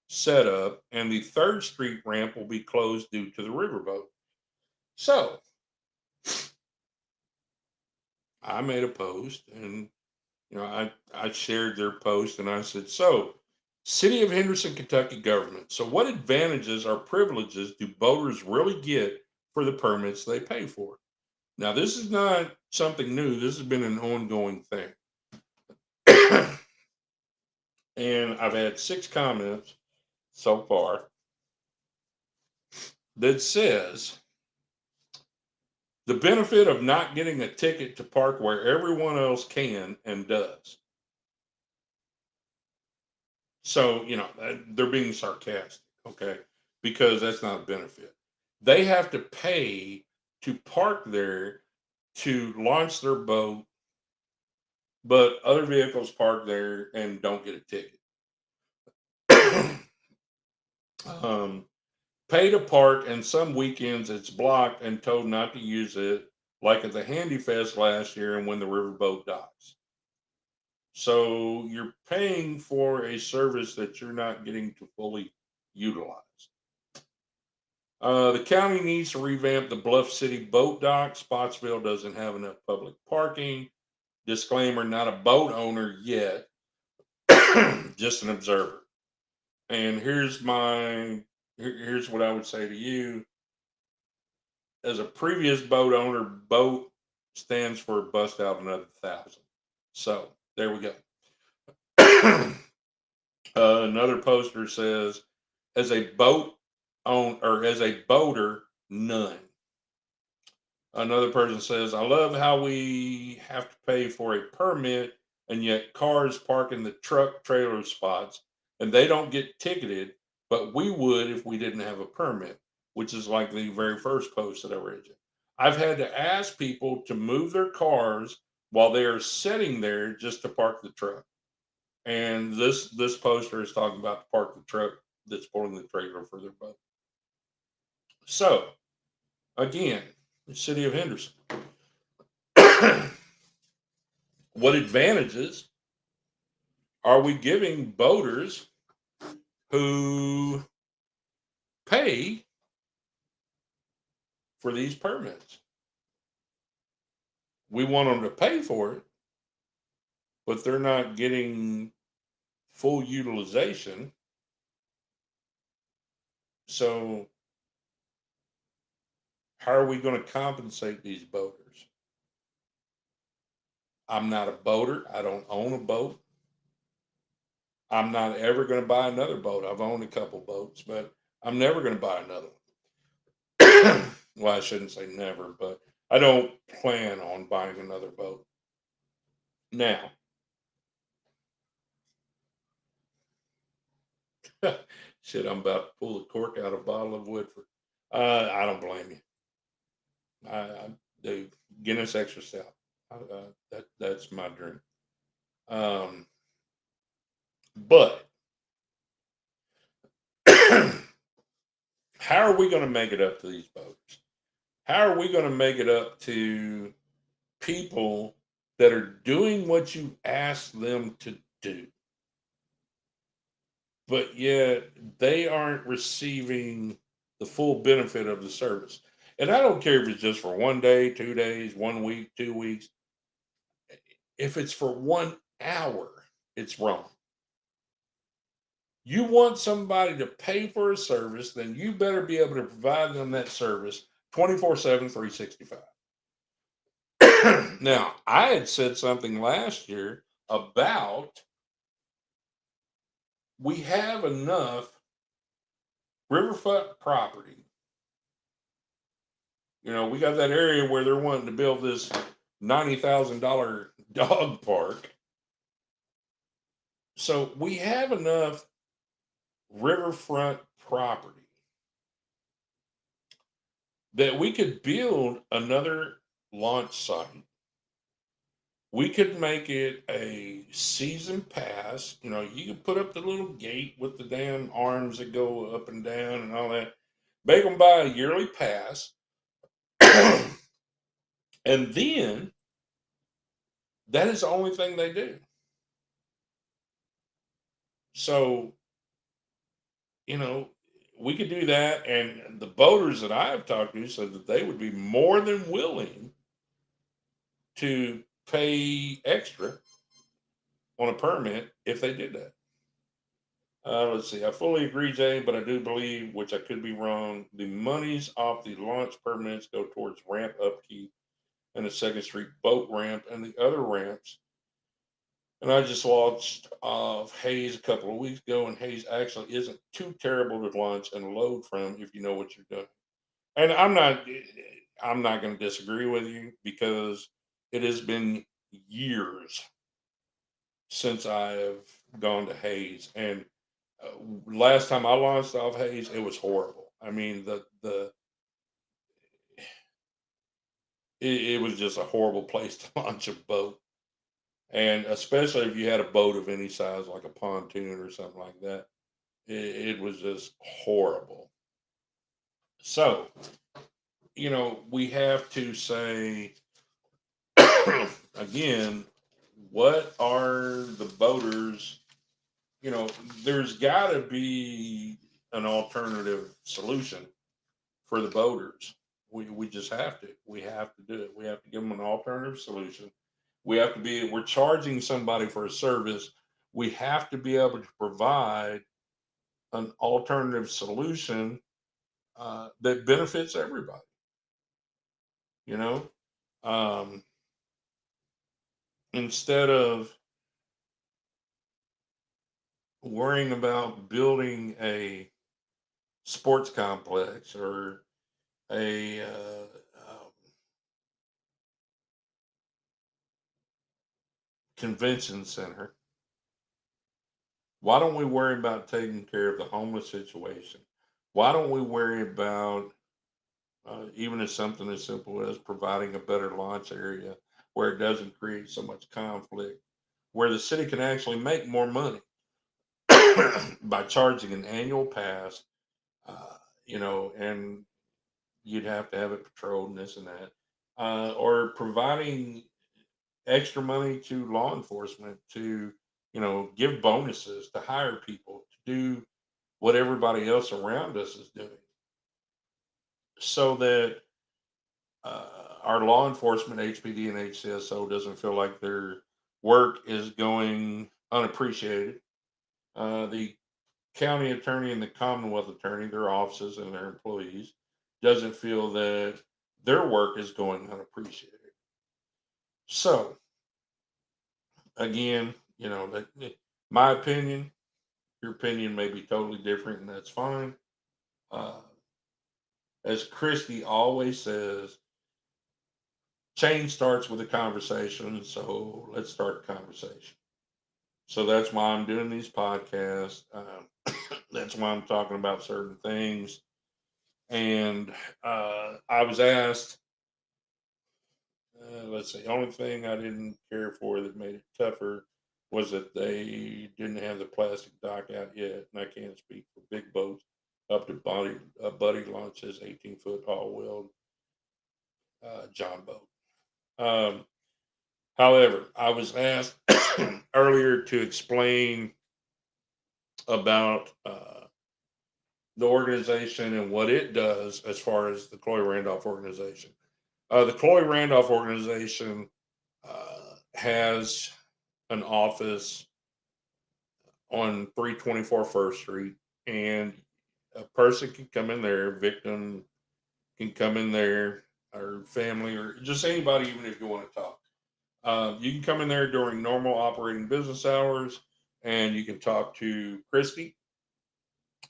setup, and the 3rd Street ramp will be closed due to the riverboat. So, I made a post, and I shared their post, and I said, so, City of Henderson, Kentucky government. So what advantages or privileges do boaters really get for the permits they pay for? Now, this is not something new. This has been an ongoing thing. And I've had 6 comments so far that says, the benefit of not getting a ticket to park where everyone else can and does. So, they're being sarcastic, okay? Because that's not a benefit. They have to pay to park there to launch their boat, but other vehicles park there and don't get a ticket. Pay to park, and some weekends it's blocked and told not to use it, like at the Handy Fest last year and when the riverboat docks. So you're paying for a service that you're not getting to fully utilize. The county needs to revamp the Bluff City boat dock. Spotsville doesn't have enough public parking. Disclaimer, not a boat owner yet, just an observer. And here's what I would say to you. As a previous boat owner, boat stands for bust out another 1,000. So there we go. Another poster says, as a boat as a boater, none. Another person says, I love how we have to pay for a permit and yet cars park in the truck trailer spots and they don't get ticketed, but we would if we didn't have a permit, which is like the very first post that I read you. I've had to ask people to move their cars while they are sitting there just to park the truck. And this poster is talking about to park the truck that's pulling the trailer for their boat. So, again, the City of Henderson. What advantages are we giving boaters who pay for these permits? We want them to pay for it, but they're not getting full utilization So, how are we going to compensate these boaters? I'm not a boater. I don't own a boat. I'm not ever going to buy another boat. I've owned a couple boats, but I'm never going to buy another one. Well, I shouldn't say never, but I don't plan on buying another boat. Now, shit, I'm about to pull the cork out of a bottle of Woodford. I don't blame you. I do Guinness Extra Stout. That's my drink. Um, but how are we going to make it up to these boats? How are we going to make it up to people that are doing what you ask them to do, but yet they aren't receiving the full benefit of the service? And I don't care if it's just for 1 day, 2 days, 1 week, 2 weeks. If it's for 1 hour, it's wrong. You want somebody to pay for a service, then you better be able to provide them that service 24/7, 365. Now, I had said something last year about we have enough riverfront property. We got that area where they're wanting to build this $90,000 dog park. So we have enough riverfront property that we could build another launch site. We could make it a season pass. You could put up the little gate with the damn arms that go up and down and all that. Make them buy a yearly pass. And then that is the only thing they do. So, you know, we could do that. And the boaters that I have talked to said that they would be more than willing to pay extra on a permit if they did that. Let's see. I fully agree, Jay, but I do believe, which I could be wrong, the monies off the launch permits go towards ramp upkeep and the Second Street boat ramp and the other ramps. And I just launched off Hayes a couple of weeks ago, and Hayes actually isn't too terrible to launch and load from if you know what you're doing. And I'm not going to disagree with you because it has been years since I have gone to Hayes, and last time I launched off Hayes, it was horrible. I mean, it was just a horrible place to launch a boat, and especially if you had a boat of any size, like a pontoon or something like that, it was just horrible. So, we have to say again, what are the boaters? There's got to be an alternative solution for the boaters. We just have to. We have to do it. We have to give them an alternative solution. We're charging somebody for a service. We have to be able to provide an alternative solution that benefits everybody. You know, um, instead of worrying about building a sports complex or a convention center, why don't we worry about taking care of the homeless situation? Why don't we worry about even as something as simple as providing a better launch area where it doesn't create so much conflict, where the city can actually make more money by charging an annual pass, uh, and you'd have to have it patrolled and this and that, or providing extra money to law enforcement to, give bonuses to hire people to do what everybody else around us is doing, so that our law enforcement, HPD and HCSO, doesn't feel like their work is going unappreciated. The county attorney and the Commonwealth attorney, their offices and their employees, doesn't feel that their work is going unappreciated. So, again, my opinion, your opinion may be totally different, and that's fine. Uh, as Christy always says, change starts with a conversation. So let's start the conversation. So that's why I'm doing these podcasts. That's why I'm talking about certain things. And I was asked, let's see, the only thing I didn't care for that made it tougher was that they didn't have the plastic dock out yet. And I can't speak for big boats up to Buddy launches 18-foot all-wheeled John boat. However, I was asked earlier to explain about the organization and what it does as far as the Chloe Randolph organization. The Chloe Randolph organization has an office on 324 First Street, and a person can come in there, a victim can come in there, or family, or just anybody, even if you want to talk. You can come in there during normal operating business hours, and you can talk to Christy,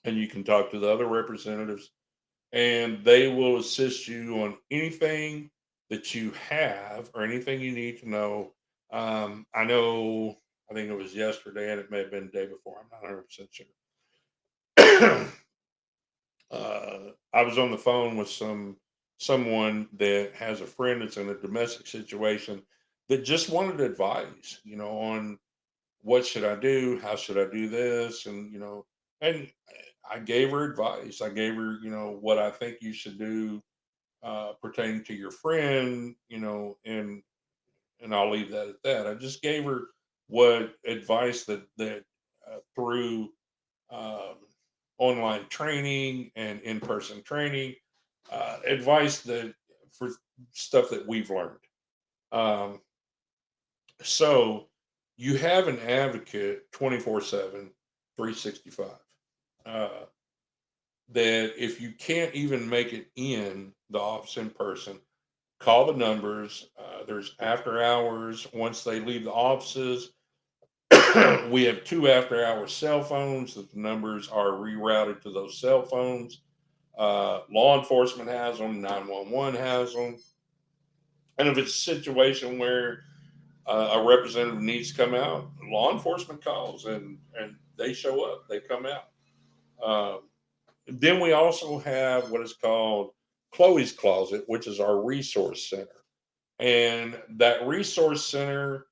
and you can talk to the other representatives, and they will assist you on anything that you have or anything you need to know. I know, I think it was yesterday, and it may have been the day before. I'm not 100% sure. I was on the phone with someone that has a friend that's in a domestic situation that just wanted advice, on what should I do, how should I do this, and I gave her advice. I gave her, what I think you should do pertaining to your friend, and I'll leave that at that. I just gave her what advice that through um, online training and in person training, advice that for stuff that we've learned. Um, so you have an advocate 24/7, 365. Uh, that if you can't even make it in the office in person, call the numbers. There's after hours once they leave the offices. We have two after hours cell phones that the numbers are rerouted to those cell phones. Law enforcement has them, 911 has them. And if it's a situation where a representative needs to come out, law enforcement calls and they show up, they come out. Um, then we also have what is called Chloe's Closet, which is our resource center. And that resource center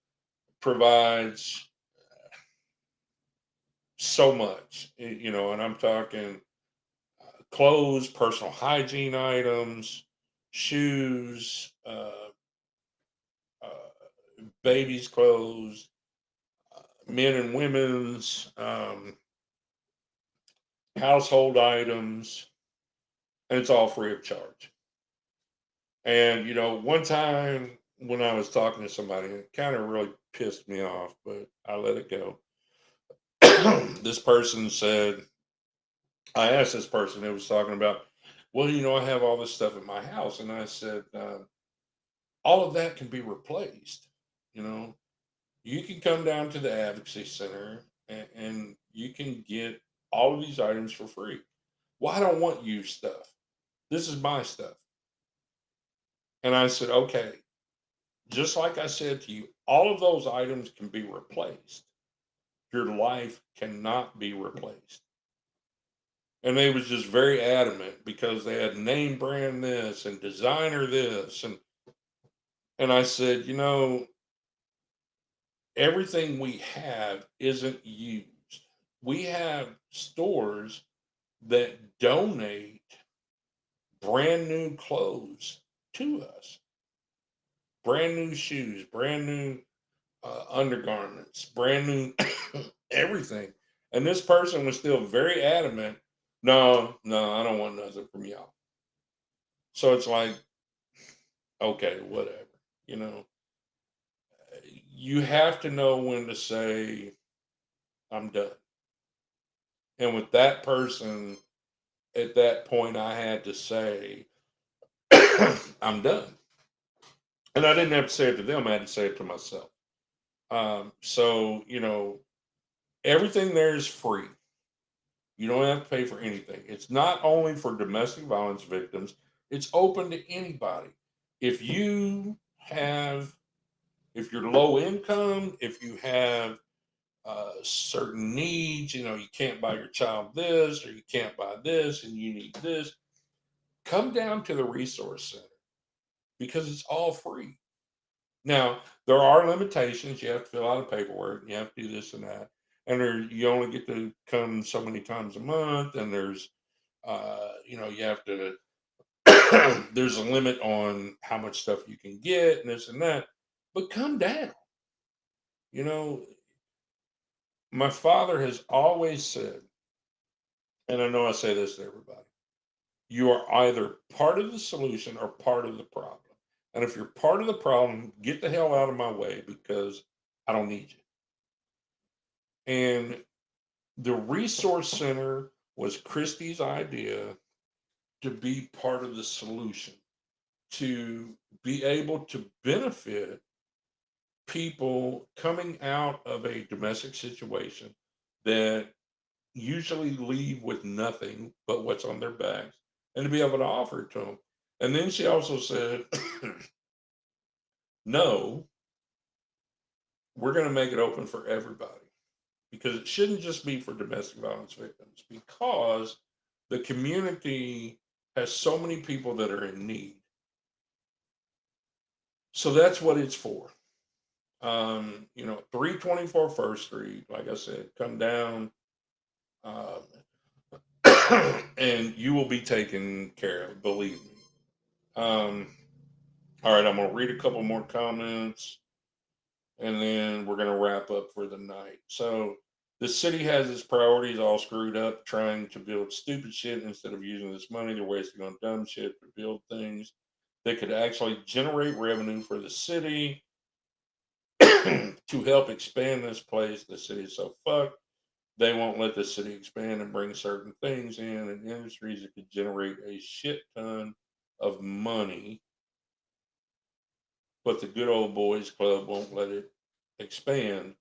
provides so much, and I'm talking clothes, personal hygiene items, shoes, babies' clothes, men and women's household items, and it's all free of charge. And one time when I was talking to somebody, it kind of really pissed me off, but I let it go. This person said, I asked this person, it was talking about, well, I have all this stuff at my house. And I said, all of that can be replaced. You know, you can come down to the advocacy center and you can get all of these items for free. Well, I don't want used stuff. This is my stuff. And I said, okay, just like I said to you, all of those items can be replaced. Your life cannot be replaced. And they was just very adamant because they had name brand this and designer this. And I said, everything we have isn't used. We have stores that donate brand new clothes to us, brand new shoes, brand new undergarments, brand new everything. And this person was still very adamant. No, no, I don't want nothing from y'all. So it's like, okay, whatever. You know, you have to know when to say, I'm done. And with that person, at that point, I had to say, I'm done. And I didn't have to say it to them, I had to say it to myself. So, everything there is free. You don't have to pay for anything. It's not only for domestic violence victims, it's open to anybody. If you have, if you're low income, if you have certain needs, you can't buy your child this or you can't buy this and you need this, come down to the resource center because it's all free. Now, there are limitations. You have to fill out a paperwork. You have to do this and that. And you only get to come so many times a month. And there's, you have to, there's a limit on how much stuff you can get and this and that. But come down. You know, my father has always said, and I know I say this to everybody, you are either part of the solution or part of the problem. And if you're part of the problem, get the hell out of my way because I don't need you. And the resource center was Christie's idea to be part of the solution, to be able to benefit people coming out of a domestic situation that usually leave with nothing but what's on their backs and to be able to offer it to them. And then she also said, no, we're going to make it open for everybody because it shouldn't just be for domestic violence victims because the community has so many people that are in need. So that's what it's for. 324 First Street, like I said, come down um, and you will be taken care of, believe me. Um, all right, I'm going to read a couple more comments and then we're going to wrap up for the night. So, the city has its priorities all screwed up trying to build stupid shit instead of using this money. They're wasting on dumb shit to build things that could actually generate revenue for the city to help expand this place. The city is so fucked. They won't let the city expand and bring certain things in and industries that could generate a shit ton of money. But the good old boys club won't let it expand.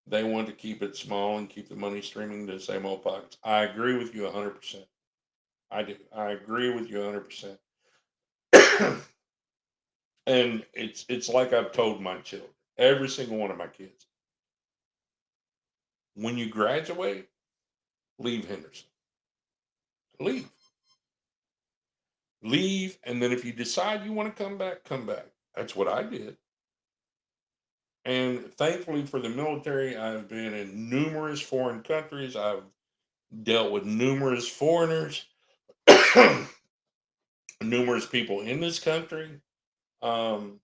They want to keep it small and keep the money streaming to the same old pockets. I agree with you 100%. I do. I agree with you 100%. And it's like I've told my children, every single one of my kids, when you graduate, leave Henderson. Leave. Leave, and then if you decide you want to come back, come back. That's what I did. And thankfully for the military, I've been in numerous foreign countries. I've dealt with numerous foreigners, numerous people in this country. Um,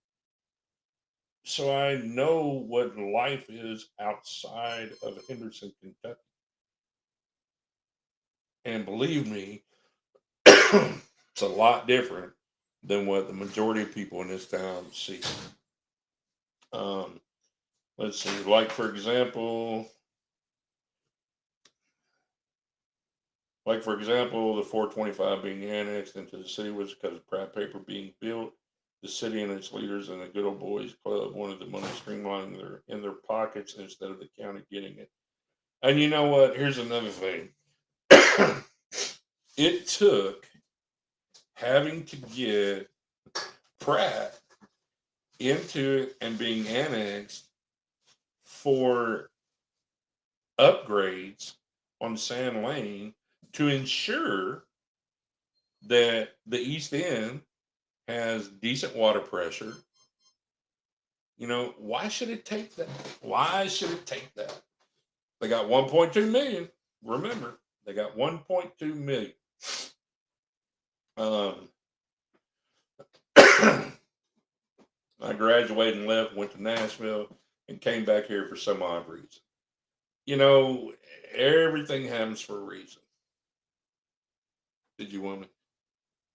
so I know what life is outside of Henderson, Kentucky. And believe me, it's a lot different than what the majority of people in this town see. Um, let's see, like for example, the 425 being annexed into the city was because of Pratt paper being built. The city and its leaders and the good old boys club wanted the money streamlined in their pockets instead of the county getting it. And you know what? Here's another thing. It took having to get Pratt into it and being annexed for upgrades on Sand Lane to ensure that the East End has decent water pressure. Why should it take that? Why should it take that? They got 1.2 million. Remember, they got 1.2 million. Um, I graduated and left, went to Nashville, and came back here for some odd reason. You know, everything happens for a reason. Did you want me?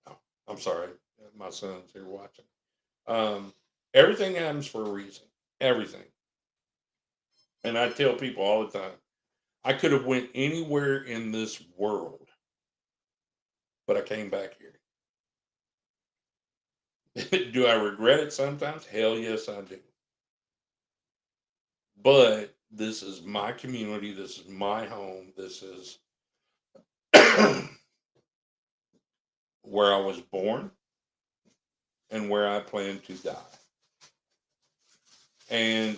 Oh, I'm sorry. My son's here watching. Um, everything happens for a reason. Everything. And I tell people all the time, I could have went anywhere in this world, but I came back here. Do I regret it sometimes? Hell yes, I do. But this is my community. This is my home. This is where I was born and where I plan to die. And,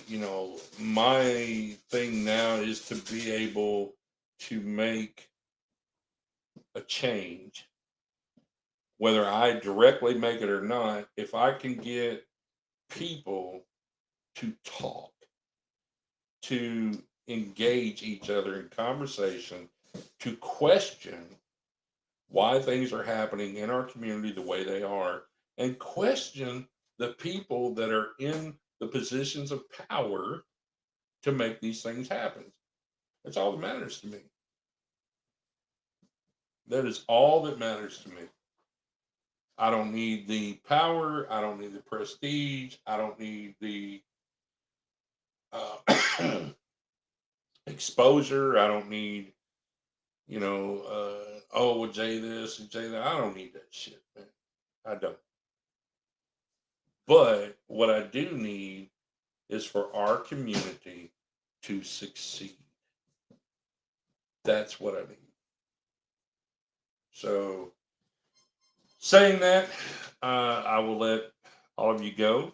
my thing now is to be able to make a change, whether I directly make it or not. If I can get people to talk, to engage each other in conversation, to question why things are happening in our community the way they are, and question the people that are in the positions of power to make these things happen. That's all that matters to me. That is all that matters to me. I don't need the power. I don't need the prestige. I don't need the exposure. I don't need, oh, well, Jay this and Jay that. I don't need that shit, man. I don't. But what I do need is for our community to succeed. That's what I need. So, saying that, I will let all of you go.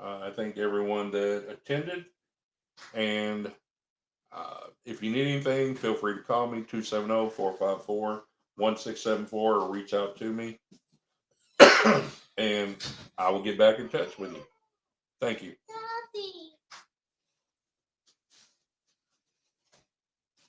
I thank everyone that attended. And if you need anything, feel free to call me 270-454-1674 or reach out to me. And I will get back in touch with you. Thank you.